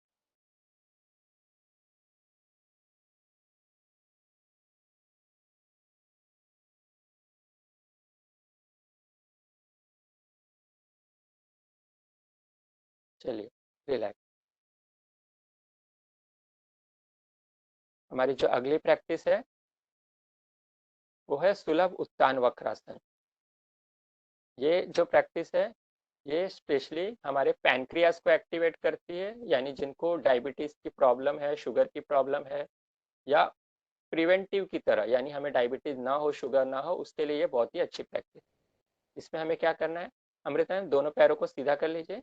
[SPEAKER 1] चलिए, रिलैक्स। हमारी जो अगली प्रैक्टिस है वो है सुलभ उत्तान वक्रासन। ये जो प्रैक्टिस है ये स्पेशली हमारे पैनक्रियास को एक्टिवेट करती है, यानी जिनको डायबिटीज की प्रॉब्लम है, शुगर की प्रॉब्लम है, या प्रिवेंटिव की तरह, यानी हमें डायबिटीज ना हो, शुगर ना हो, उसके लिए ये बहुत ही अच्छी प्रैक्टिस। इसमें हमें क्या करना है, अमृता दोनों पैरों को सीधा कर लीजिए,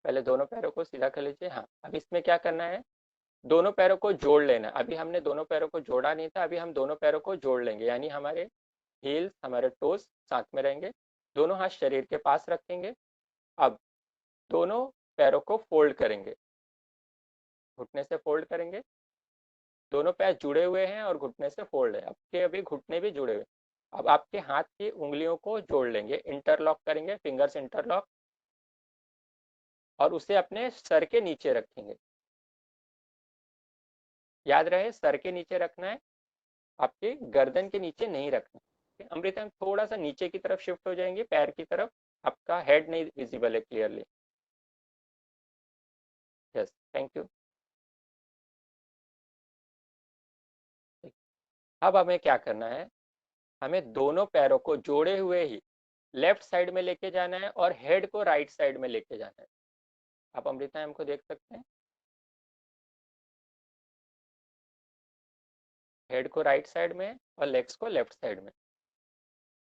[SPEAKER 1] पहले दोनों पैरों को सीधा कर लीजिए। हाँ, अब इसमें क्या करना है, दोनों पैरों को जोड़ लेना। अभी हमने दोनों पैरों को जोड़ा नहीं था, अभी हम दोनों पैरों को जोड़ लेंगे, यानी हमारे हील्स, हमारे टोस साथ में रहेंगे, दोनों हाथ शरीर के पास रखेंगे। अब दोनों पैरों को फोल्ड करेंगे, घुटने से फोल्ड करेंगे, दोनों पैर जुड़े हुए हैं और घुटने से फोल्ड है, आपके अभी घुटने भी जुड़े हुए। अब आपके हाथ की उंगलियों को जोड़ लेंगे, इंटरलॉक करेंगे, फिंगर्स इंटरलॉक, और उसे अपने सर के नीचे रखेंगे। याद रहे, सर के नीचे रखना है, आपके गर्दन के नीचे नहीं रखना है। अमृता, हम थोड़ा सा नीचे की तरफ शिफ्ट हो जाएंगे, पैर की तरफ, आपका हेड नहीं विजिबल है क्लियरली। Yes, thank you. अब हमें क्या करना है, हमें दोनों पैरों को जोड़े हुए ही लेफ्ट साइड में लेके जाना है और हेड को राइट साइड में लेके जाना है। आप अमृता हमको देख सकते हैं, हेड को राइट साइड में और लेग्स को लेफ्ट साइड में।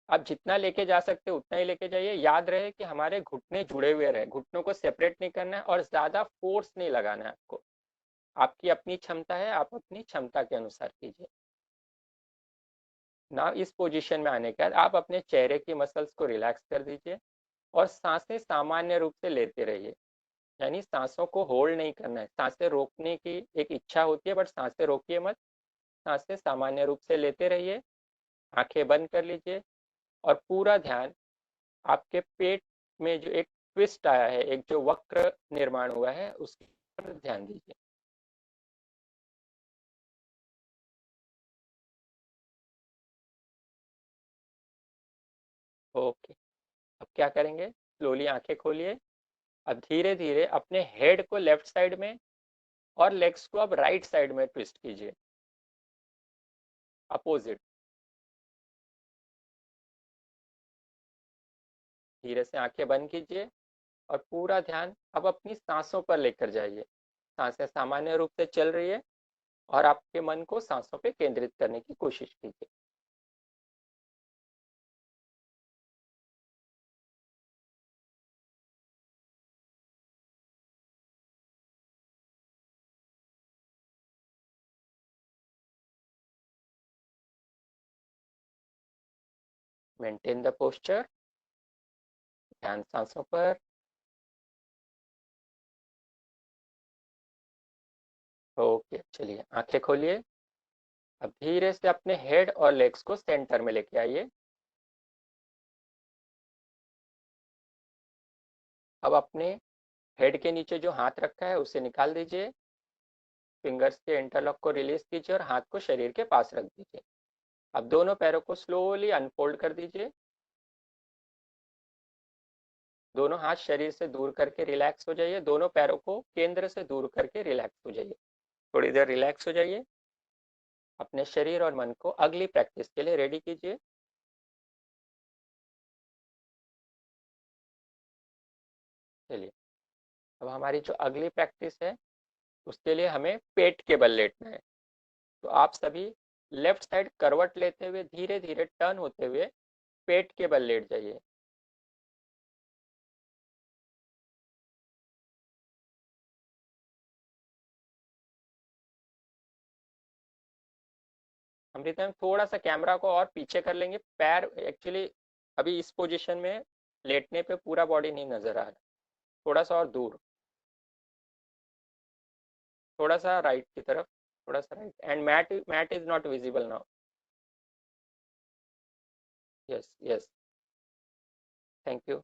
[SPEAKER 1] आप जितना लेके जा सकते हो उतना ही लेके जाइए। याद रहे कि हमारे घुटने जुड़े हुए रहे, घुटनों को सेपरेट नहीं करना है और ज्यादा फोर्स नहीं लगाना है आपको। आपकी अपनी क्षमता है, आप अपनी क्षमता के अनुसार कीजिए ना। इस पोजीशन में आने के बाद आप अपने चेहरे की मसल्स को रिलैक्स कर दीजिए और सांसें सामान्य रूप से लेते रहिए, यानी सांसों को होल्ड नहीं करना है। सांसें रोकने की एक इच्छा होती है, बट सांसें रोकिए मत, सांसें सामान्य रूप से लेते रहिए। आंखें बंद कर लीजिए और पूरा ध्यान आपके पेट में जो एक ट्विस्ट आया है, एक जो वक्र निर्माण हुआ है, उस पर ध्यान दीजिए। ओके, अब क्या करेंगे, स्लोली आंखें खोलिए। अब धीरे धीरे अपने हेड को लेफ्ट साइड में और लेग्स को अब राइट साइड में ट्विस्ट कीजिए, अपोजिट। धीरे से आंखें बंद कीजिए और पूरा ध्यान अब अपनी सांसों पर लेकर जाइए। सांसें सामान्य रूप से चल रही है और आपके मन को सांसों पे केंद्रित करने की कोशिश कीजिए। मेंटेन द पोस्चर, ध्यान सांसों पर। ओके, चलिए आंखें खोलिए। अब धीरे से अपने हेड और लेग्स को सेंटर में लेके आइए। अब अपने हेड के नीचे जो हाथ रखा है उसे निकाल दीजिए, फिंगर्स के इंटरलॉक को रिलीज कीजिए और हाथ को शरीर के पास रख दीजिए। अब दोनों पैरों को स्लोली अनफोल्ड कर दीजिए, दोनों हाथ शरीर से दूर करके रिलैक्स हो जाइए, दोनों पैरों को केंद्र से दूर करके रिलैक्स हो जाइए। थोड़ी देर रिलैक्स हो जाइए, अपने शरीर और मन को अगली प्रैक्टिस के लिए रेडी कीजिए। चलिए, अब हमारी जो अगली प्रैक्टिस है उसके लिए हमें पेट के बल लेटना है। तो आप सभी लेफ्ट साइड करवट लेते हुए धीरे धीरे टर्न होते हुए पेट के बल लेट जाइए। अमृता मैम थोड़ा सा कैमरा को और पीछे कर लेंगे, पैर एक्चुअली अभी इस पोजीशन में लेटने पे पूरा बॉडी नहीं नजर आ रहा, थोड़ा सा और दूर, थोड़ा सा राइट की तरफ, थोड़ा सा right, and mat is not visible now. Yes yes, thank you.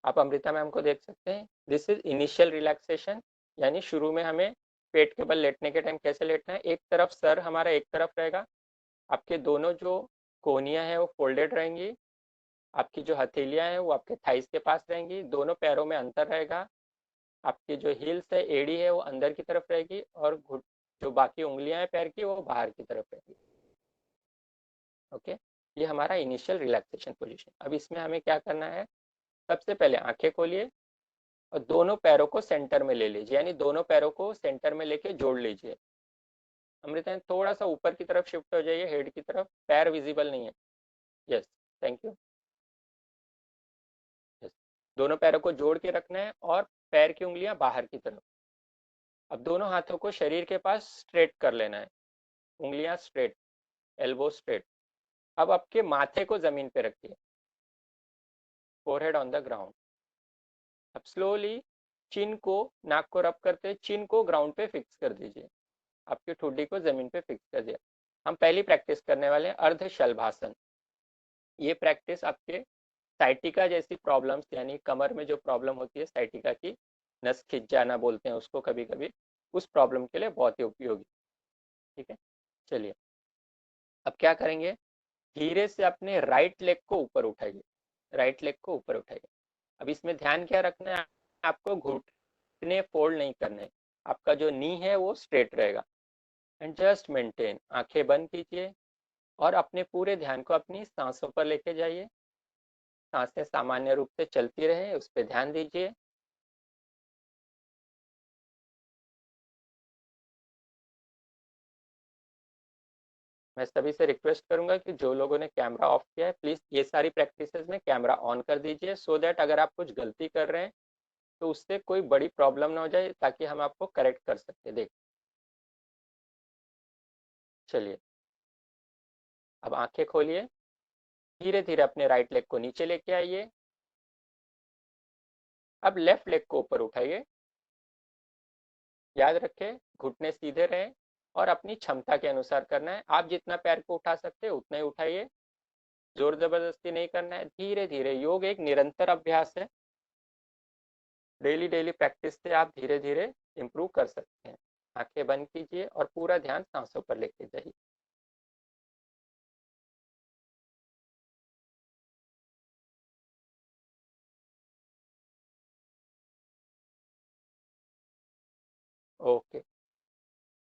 [SPEAKER 1] आप अमृता मैम को देख सकते हैं, दिस इज इनिशियल रिलैक्सेशन, यानी शुरू में हमें पेट के बल लेटने के टाइम कैसे लेटना है। एक तरफ सर हमारा एक तरफ रहेगा, आपके दोनों जो कोहनियां हैं वो फोल्डेड रहेंगी, आपकी जो हथेलियां हैं वो आपके थाइस के पास रहेंगी, दोनों पैरों में अंतर रहेगा, आपकी जो हील्स है एड़ी है वो अंदर की तरफ रहेगी, और जो बाकी उंगलियां हैं पैर की वो बाहर की तरफ रहेगी। ओके, ये हमारा इनिशियल रिलैक्सेशन पोजीशन। अब इसमें हमें क्या करना है, सबसे पहले आंखें खोलिए और दोनों पैरों को सेंटर में ले लीजिए, यानी दोनों पैरों को सेंटर में लेके जोड़ लीजिए। अमृता थोड़ा सा ऊपर की तरफ शिफ्ट हो जाइए, हेड की तरफ, पैर विजिबल नहीं है। Yes, thank you. यस, दोनों पैरों को जोड़ के रखना है और पैर की उंगलियां बाहर की तरफ। अब दोनों हाथों को शरीर के पास स्ट्रेट कर लेना है, उंगलियां स्ट्रेट, एल्बो स्ट्रेट। अब आपके माथे को जमीन पे रखिए, फोरहेड ऑन द ग्राउंड। अब स्लोली चिन को, नाक को रब करते चिन को ग्राउंड पे फिक्स कर दीजिए, आपकी ठुड्डी को जमीन पे फिक्स कर दिया। हम पहली प्रैक्टिस करने वाले हैं अर्ध शलभासन। ये प्रैक्टिस आपके साइटिका जैसी प्रॉब्लम्स, यानी कमर में जो प्रॉब्लम होती है साइटिका की, नस खिंच जाना बोलते हैं उसको कभी कभी, उस प्रॉब्लम के लिए बहुत ही उपयोगी। ठीक है, चलिए अब क्या करेंगे, धीरे से अपने राइट लेग को ऊपर उठाइए, राइट लेग को ऊपर उठाइए। अब इसमें ध्यान क्या रखना है, आपको घुटने फोल्ड नहीं करने, आपका जो नी है वो स्ट्रेट रहेगा। एंड जस्ट मेंटेन, आंखें बंद कीजिए और अपने पूरे ध्यान को अपनी सांसों पर लेके जाइए। सांसें सामान्य रूप से चलती रहे, उस पर ध्यान दीजिए। मैं सभी से रिक्वेस्ट करूंगा कि जो लोगों ने कैमरा ऑफ किया है प्लीज ये सारी प्रैक्टिसेस में कैमरा ऑन कर दीजिए, सो दैट अगर आप कुछ गलती कर रहे हैं तो उससे कोई बड़ी प्रॉब्लम ना हो जाए, ताकि हम आपको करेक्ट कर सकते। देख, चलिए अब आंखें खोलिए, धीरे धीरे अपने राइट लेग को नीचे लेके आइए। अब लेफ्ट लेग को ऊपर उठाइए, याद रखें घुटने सीधे रहें और अपनी क्षमता के अनुसार करना है। आप जितना पैर को उठा सकते हैं उतना ही उठाइए, जोर जबरदस्ती नहीं करना है, धीरे धीरे। योग एक निरंतर अभ्यास है, डेली डेली प्रैक्टिस से आप धीरे धीरे इम्प्रूव कर सकते हैं। आंखें बंद कीजिए और पूरा ध्यान सांसों पर लेके जाइए। Okay,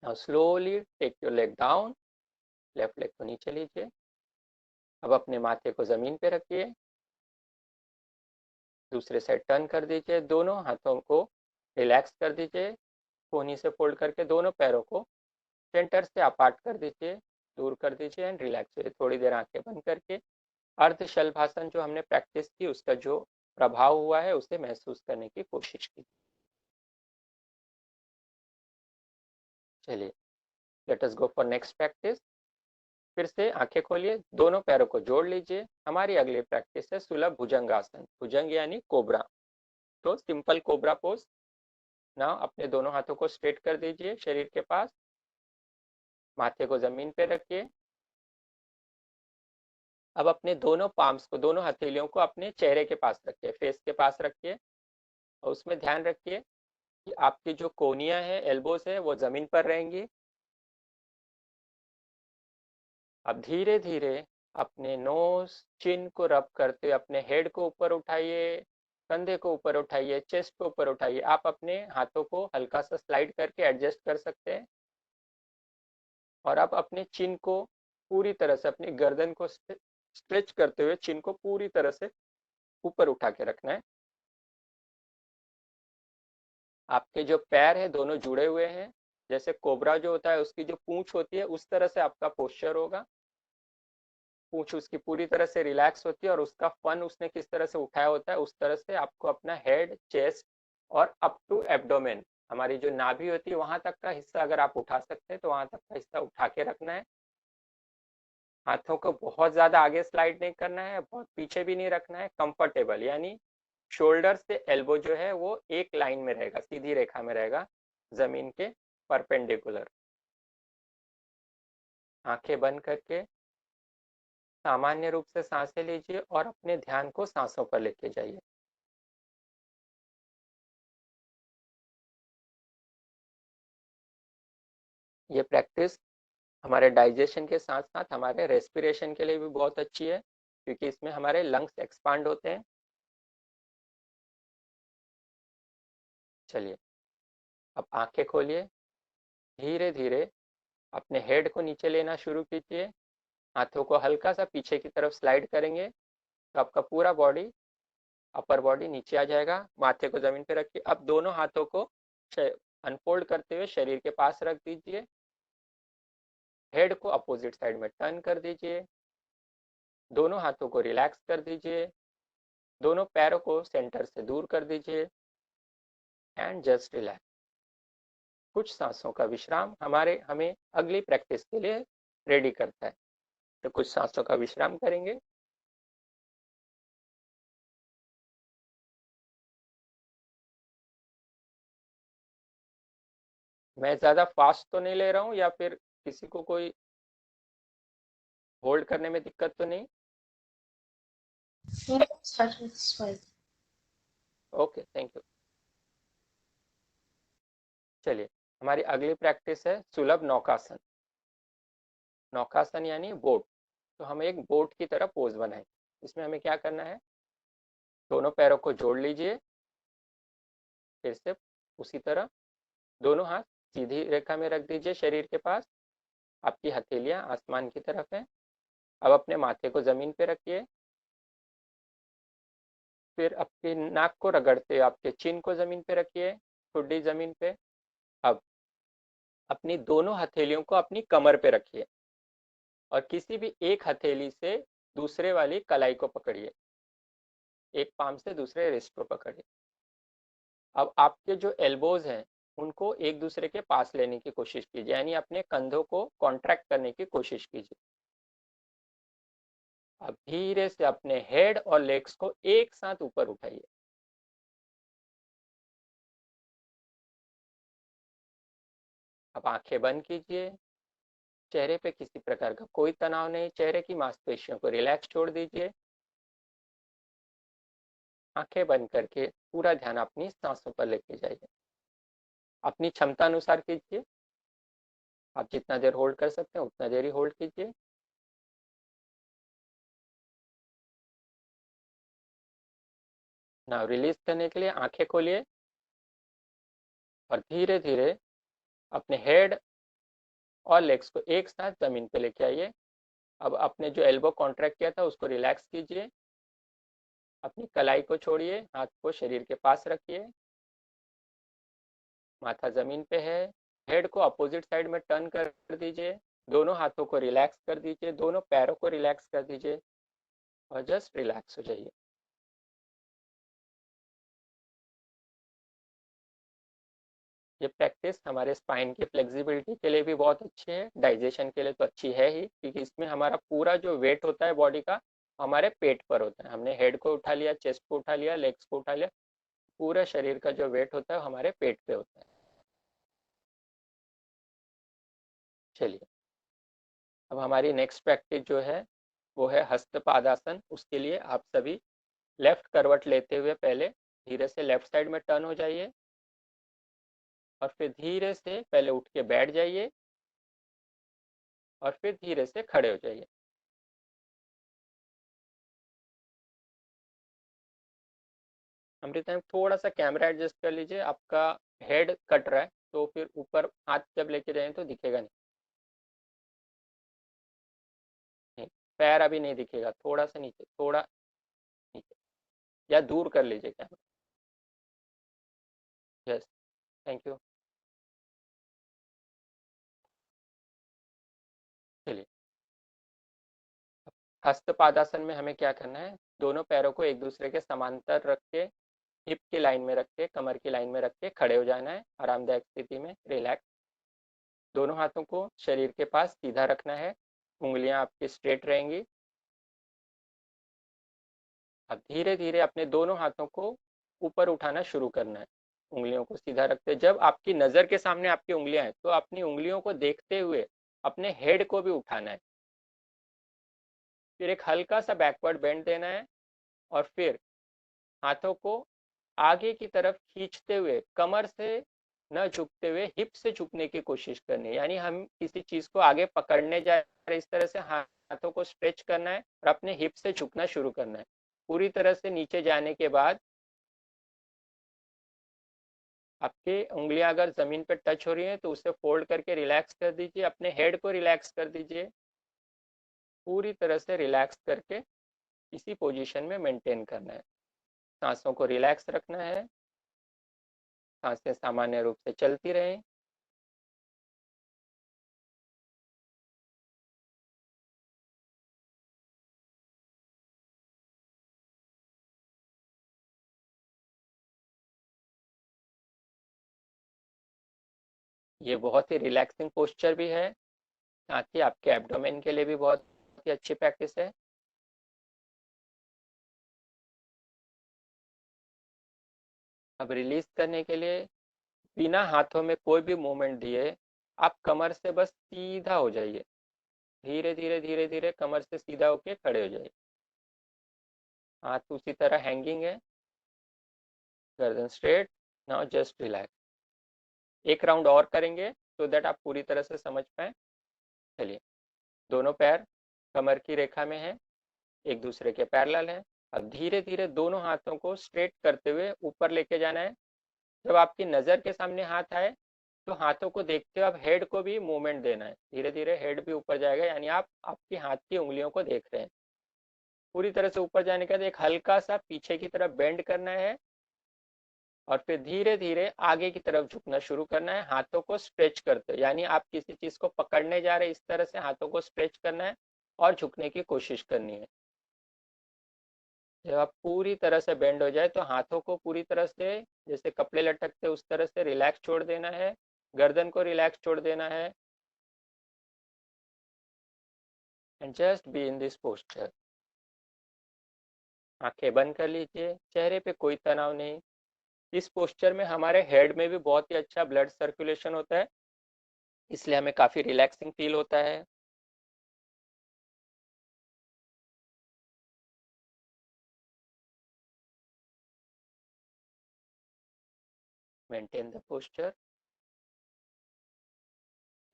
[SPEAKER 1] now slowly take your leg down, left leg को नीचे लीजिए। अब अपने माथे को जमीन पे रखिए, दूसरे साइड टर्न कर दीजिए, दोनों हाथों को रिलैक्स कर दीजिए, कोहनी से फोल्ड करके दोनों पैरों को सेंटर से अपार्ट कर दीजिए, दूर कर दीजिए एंड रिलैक्स हुए। थोड़ी देर आंखें बंद करके अर्ध शलभासन जो हमने प्रैक्टिस की उसका जो प्रभाव हुआ है उसे महसूस करने की कोशिश की। चलिए let us go for next practice. फिर से आंखें खोलिए, दोनों पैरों को जोड़ लीजिए। हमारी अगली प्रैक्टिस है सुलभ भुजंगासन, भुजंग यानी कोबरा। तो सिंपल कोबरा पोज। ना अपने दोनों हाथों को स्ट्रेट कर दीजिए शरीर के पास, माथे को जमीन पे रखिए। अब अपने दोनों पाम्स को, दोनों हथेलियों को अपने चेहरे के पास रखिए, फेस के पास रखिए, और उसमें ध्यान रखिए कि आपकी जो कोनियां है, एल्बोस है, वो जमीन पर रहेंगी। अब धीरे धीरे अपने नोज चिन को रब करते हुए अपने हेड को ऊपर उठाइए, कंधे को ऊपर उठाइए, चेस्ट को ऊपर उठाइए। आप अपने हाथों को हल्का सा स्लाइड करके एडजस्ट कर सकते हैं। और अब अपने चिन को पूरी तरह से अपनी गर्दन को स्ट्रेच करते हुए चिन को पूरी तरह से ऊपर उठा के रखना है। आपके जो पैर है दोनों जुड़े हुए हैं, जैसे कोबरा जो होता है उसकी जो पूंछ होती है उस तरह से आपका पोस्चर होगा। पूंछ उसकी पूरी तरह से रिलैक्स होती है और उसका फन उसने किस तरह से उठाया होता है उस तरह से आपको अपना हेड, चेस्ट और अप टू एब्डोमेन, हमारी जो नाभि होती है वहां तक का हिस्सा अगर आप उठा सकते हैं तो वहां तक का हिस्सा उठा के रखना है। हाथों को बहुत ज्यादा आगे स्लाइड नहीं करना है, बहुत पीछे भी नहीं रखना है, कंफर्टेबल, यानी शोल्डर से एल्बो जो है वो एक लाइन में रहेगा, सीधी रेखा में रहेगा, जमीन के परपेंडिकुलर। आंखें बंद करके सामान्य रूप से सांसें लीजिए और अपने ध्यान को सांसों पर लेके जाइए। ये प्रैक्टिस हमारे डाइजेशन के साथ साथ हमारे रेस्पिरेशन के लिए भी बहुत अच्छी है, क्योंकि इसमें हमारे लंग्स एक्सपांड होते हैं। चलिए, अब आंखें खोलिए, धीरे धीरे अपने हेड को नीचे लेना शुरू कीजिए, हाथों को हल्का सा पीछे की तरफ स्लाइड करेंगे तो आपका पूरा बॉडी, अपर बॉडी नीचे आ जाएगा। माथे को जमीन पे रखिए। अब दोनों हाथों को अनफोल्ड करते हुए शरीर के पास रख दीजिए, हेड को अपोजिट साइड में टर्न कर दीजिए, दोनों हाथों को रिलैक्स कर दीजिए, दोनों पैरों को सेंटर से दूर कर दीजिए एंड जस्ट रिलैक्स। कुछ सांसों का विश्राम हमें अगली प्रैक्टिस के लिए रेडी करता है, तो कुछ सांसों का विश्राम करेंगे। मैं ज्यादा फास्ट तो नहीं ले रहा हूँ, या फिर किसी को कोई होल्ड करने में दिक्कत तो नहीं?
[SPEAKER 3] No, sir, it's fine.
[SPEAKER 1] Okay, thank you. चलिए, हमारी अगली प्रैक्टिस है सुलभ नौकासन। नौकासन यानी बोट। तो हम एक बोट की तरह पोज बनाए। इसमें हमें क्या करना है, दोनों पैरों को जोड़ लीजिए, फिर से उसी तरह दोनों हाथ सीधी रेखा में रख दीजिए शरीर के पास, आपकी हथेलियां आसमान की तरफ है। अब अपने माथे को जमीन पे रखिए, फिर आपके नाक को रगड़ते आपके चिन को जमीन पे रखिए, ठुड्डी जमीन पे। अब अपनी दोनों हथेलियों को अपनी कमर पे रखिए और किसी भी एक हथेली से दूसरे वाली कलाई को पकड़िए, एक पाम से दूसरे रिस्ट को पकड़िए। अब आपके जो एल्बोज हैं उनको एक दूसरे के पास लेने की कोशिश कीजिए, यानी अपने कंधों को कॉन्ट्रैक्ट करने की कोशिश कीजिए। अब धीरे से अपने हेड और लेग्स को एक साथ ऊपर उठाइए। अब आंखें बंद कीजिए, चेहरे पे किसी प्रकार का कोई तनाव नहीं, चेहरे की मांसपेशियों को रिलैक्स छोड़ दीजिए। आंखें बंद करके पूरा ध्यान अपनी सांसों पर लेके जाइए। अपनी क्षमता अनुसार कीजिए, आप जितना देर होल्ड कर सकते हैं उतना देर ही होल्ड कीजिए। नाउ रिलीज करने के लिए आंखें खोलिए और धीरे धीरे अपने हेड और लेग्स को एक साथ जमीन पे लेके आइए। अब अपने जो एल्बो कॉन्ट्रैक्ट किया था उसको रिलैक्स कीजिए, अपनी कलाई को छोड़िए, हाथ को शरीर के पास रखिए, माथा जमीन पे है, हेड को अपोजिट साइड में टर्न कर दीजिए, दोनों हाथों को रिलैक्स कर दीजिए, दोनों पैरों को रिलैक्स कर दीजिए और जस्ट रिलैक्स हो जाइए। ये प्रैक्टिस हमारे स्पाइन की फ्लेक्सिबिलिटी के लिए भी बहुत अच्छी है, डाइजेशन के लिए तो अच्छी है ही, क्योंकि इसमें हमारा पूरा जो वेट होता है बॉडी का हमारे पेट पर होता है। हमने हेड को उठा लिया, चेस्ट को उठा लिया, लेग्स को उठा लिया, पूरा शरीर का जो वेट होता है हमारे पेट पे होता है। चलिए, अब हमारी नेक्स्ट प्रैक्टिस जो है वो है हस्तपादासन। उसके लिए आप सभी लेफ्ट करवट लेते हुए पहले धीरे से लेफ्ट साइड में टर्न हो जाइए और फिर धीरे से पहले उठ के बैठ जाइए और फिर धीरे से खड़े हो जाइए। अमृता, थोड़ा सा कैमरा एडजस्ट कर लीजिए, आपका हेड कट रहा है तो फिर ऊपर हाथ जब लेके जाएं तो दिखेगा नहीं। पैर अभी नहीं दिखेगा, थोड़ा सा नीचे, थोड़ा नीचे, या दूर कर लीजिए कैमरा। Yes, thank you. चलिए, हस्तपादासन में हमें क्या करना है, दोनों पैरों को एक दूसरे के समांतर रख के, हिप की लाइन में रख के, कमर की लाइन में रख के खड़े हो जाना है आरामदायक स्थिति में, रिलैक्स। दोनों हाथों को शरीर के पास सीधा रखना है, उंगलियां आपकी स्ट्रेट रहेंगी। अब धीरे धीरे अपने दोनों हाथों को ऊपर उठाना शुरू करना है, उंगलियों को सीधा रखते। जब आपकी नज़र के सामने आपकी उंगलियां हैं तो अपनी उंगलियों को देखते हुए अपने हेड को भी उठाना है। फिर एक हल्का सा बैकवर्ड बेंड देना है और फिर हाथों को आगे की तरफ खींचते हुए कमर से न झुकते हुए हिप से झुकने की कोशिश करनी है। यानी हम किसी चीज को आगे पकड़ने जा रहे, इस तरह से हाथों को स्ट्रेच करना है और अपने हिप से झुकना शुरू करना है। पूरी तरह से नीचे जाने के बाद आपकी उंगलियां अगर जमीन पर टच हो रही हैं तो उसे फोल्ड करके रिलैक्स कर दीजिए, अपने हेड को रिलैक्स कर दीजिए। पूरी तरह से रिलैक्स करके इसी पोजीशन में मेंटेन करना है। सांसों को रिलैक्स रखना है, सांसें सामान्य रूप से चलती रहें। ये बहुत ही रिलैक्सिंग पोस्चर भी है, साथ ही आपके एब्डोमेन के लिए भी बहुत ही अच्छी प्रैक्टिस है। अब रिलीज करने के लिए बिना हाथों में कोई भी मूवमेंट दिए आप कमर से बस सीधा हो जाइए, धीरे धीरे धीरे धीरे कमर से सीधा होके खड़े हो जाइए। हाथ उसी तरह हैंगिंग है, गर्दन स्ट्रेट। Now just relax. एक राउंड और करेंगे सो दैट आप पूरी तरह से समझ पाए। चलिए, दोनों पैर कमर की रेखा में है, एक दूसरे के पैरेलल है। अब धीरे धीरे दोनों हाथों को स्ट्रेट करते हुए ऊपर लेके जाना है। जब आपकी नज़र के सामने हाथ आए तो हाथों को देखते हुए आप हेड को भी मूवमेंट देना है, धीरे धीरे हेड भी ऊपर जाएगा, यानी आप आपके हाथ की उंगलियों को देख रहे हैं। पूरी तरह से ऊपर जाने के बाद एक हल्का सा पीछे की तरफ बेंड करना है और फिर धीरे धीरे आगे की तरफ झुकना शुरू करना है, हाथों को स्ट्रेच करते हुए। यानी आप किसी चीज को पकड़ने जा रहे हैं, इस तरह से हाथों को स्ट्रेच करना है और झुकने की कोशिश करनी है। जब आप पूरी तरह से बेंड हो जाए तो हाथों को पूरी तरह से जैसे कपड़े लटकते उस तरह से रिलैक्स छोड़ देना है, गर्दन को रिलैक्स छोड़ देना है। And just be in this posture. आंखें बंद कर लीजिए, चेहरे पे कोई तनाव नहीं। इस पोस्चर में हमारे हेड में भी बहुत ही अच्छा ब्लड सर्कुलेशन होता है, इसलिए हमें काफी रिलैक्सिंग फील होता है। Maintain the posture.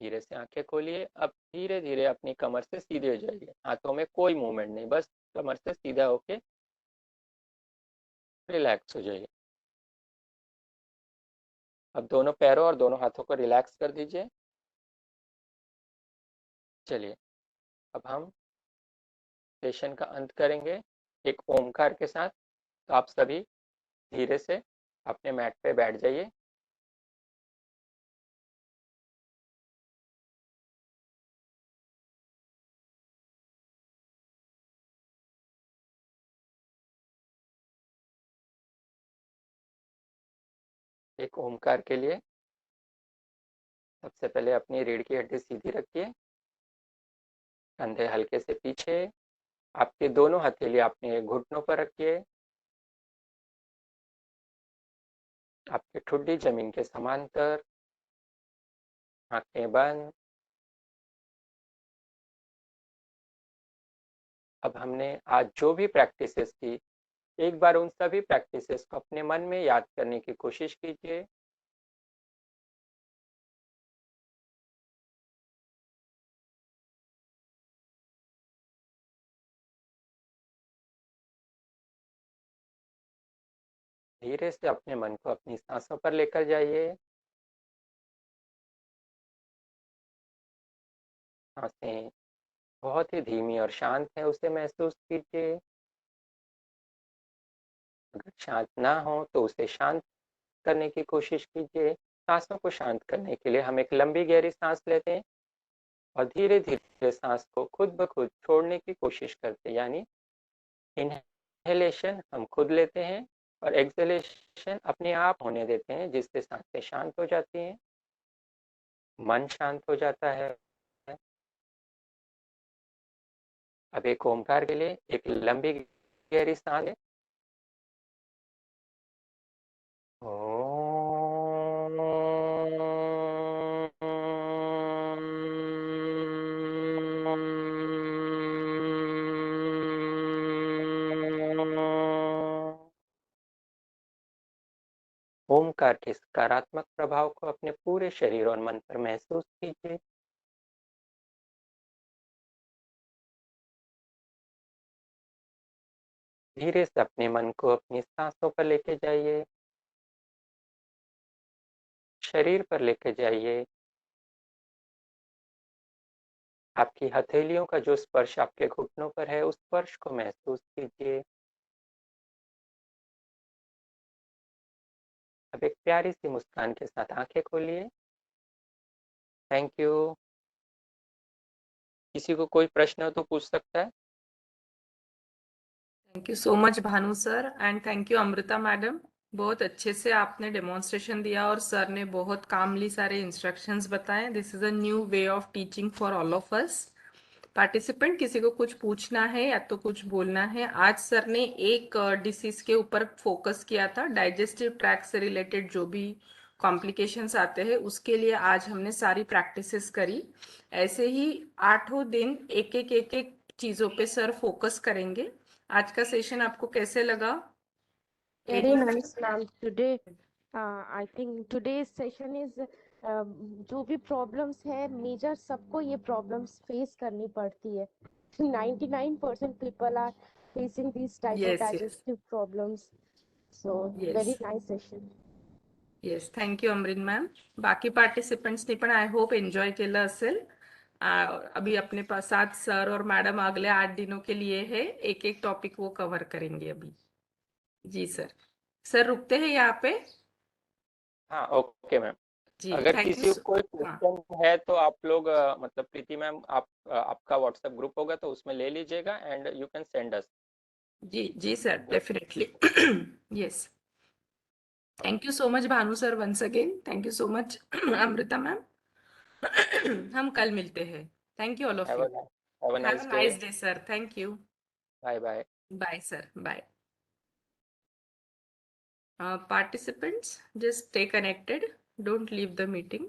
[SPEAKER 1] धीरे से आंखें खोलिए। अब धीरे धीरे अपनी कमर से सीधे हो जाइए, हाथों में कोई मूवमेंट नहीं, बस कमर से सीधा होके रिलैक्स हो जाइए। अब दोनों पैरों और दोनों हाथों को रिलैक्स कर दीजिए। चलिए, अब हम सेशन का अंत करेंगे एक ओमकार के साथ। तो आप सभी धीरे से अपने मैट पे बैठ जाइए। एक ओमकार के लिए सबसे पहले अपनी रीढ़ की हड्डी सीधी रखिए, कंधे हल्के से पीछे, आपके दोनों हथेली अपने घुटनों पर रखिए, आपकी ठुड्डी जमीन के समांतर, आंखें बंद। अब हमने आज जो भी प्रैक्टिसेस की, एक बार उन सभी प्रैक्टिसेस को अपने मन में याद करने की कोशिश कीजिए। धीरे से अपने मन को अपनी सांसों पर लेकर जाइए। सांसें बहुत ही धीमी और शांत है उसे महसूस कीजिए। अगर शांत ना हो तो उसे शांत करने की कोशिश कीजिए। सांसों को शांत करने के लिए हम एक लंबी गहरी सांस लेते हैं और धीरे धीरे सांस को खुद ब खुद छोड़ने की कोशिश करते हैं, यानी इनहेलेशन हम खुद लेते हैं और एक्सहेलेशन अपने आप होने देते हैं, जिससे सांसें शांत हो जाती हैं, मन शांत हो जाता है। अब एक ओमकार के लिए एक लंबी गहरी सांस लें। ओमकार के सकारात्मक प्रभाव को अपने पूरे शरीर और मन पर महसूस कीजिए। धीरे से अपने मन को अपनी सांसों पर लेके जाइए, शरीर पर लेके जाइए। आपकी हथेलियों का जो स्पर्श आपके घुटनों पर है, उस स्पर्श को महसूस कीजिए। अब एक प्यारी सी मुस्कान के साथ आंखें खोलिए। Thank you. किसी को कोई प्रश्न हो तो पूछ सकता है।
[SPEAKER 2] Thank you so much Bhanu sir and thank you Amrita madam. बहुत अच्छे से आपने डेमोन्स्ट्रेशन दिया और सर ने बहुत कामली सारे इंस्ट्रक्शंस बताए। This is a new way of teaching for all of us. Participant किसी को कुछ पूछना है या तो कुछ बोलना है। आज सर ने एक डिसीज के ऊपर फोकस किया था, डाइजेस्टिव ट्रैक्ट से रिलेटेड जो भी कॉम्प्लिकेशंस आते हैं उसके लिए आज हमने सारी प्रैक्टिसेस करी। ऐसे ही 8 दिन एक एक चीजों पे सर फोकस करेंगे। आज का सेशन आपको कैसे लगा?
[SPEAKER 3] Very nice, ma'am. Today, I think today's session is जो भी problems है मेजर सबको ये problems face करनी पड़ती है। 99% people are facing these type of
[SPEAKER 2] Yes, yes,
[SPEAKER 3] digestive problems. So very
[SPEAKER 2] yes.
[SPEAKER 3] nice session.
[SPEAKER 2] Yes, thank you Amreen ma'am. बाकी पार्टिसिपेंट्सनी पण आय होप एंजॉय केलं असेल. अभी अपने पास 7 सर और मैडम अगले 8 दिनों के लिए है, एक एक टॉपिक वो कवर करेंगे अभी. जी सर. सर रुकते हैं यहाँ पे.
[SPEAKER 1] हाँ, ओके मैम।
[SPEAKER 2] जी
[SPEAKER 1] अगर
[SPEAKER 2] थैंक
[SPEAKER 1] किसी
[SPEAKER 2] यू.
[SPEAKER 1] को कोई
[SPEAKER 2] हाँ
[SPEAKER 1] क्वेश्चन है तो आप लोग मतलब प्रीति मैम, आप आपका व्हाट्सएप ग्रुप होगा तो उसमें ले लीजिएगा and you can send us.
[SPEAKER 2] जी जी sir, definitely. Yes. Thank you so much Bhanu sir once again. Thank you so much Amrita ma'am. हम कल मिलते हैं. Thank you all of you.
[SPEAKER 1] Have a
[SPEAKER 2] have
[SPEAKER 1] nice
[SPEAKER 2] a
[SPEAKER 1] day.
[SPEAKER 2] Nice day sir. Thank you.
[SPEAKER 1] Bye bye.
[SPEAKER 2] Bye, sir. Bye. Participants, just stay connected. Don't leave the meeting.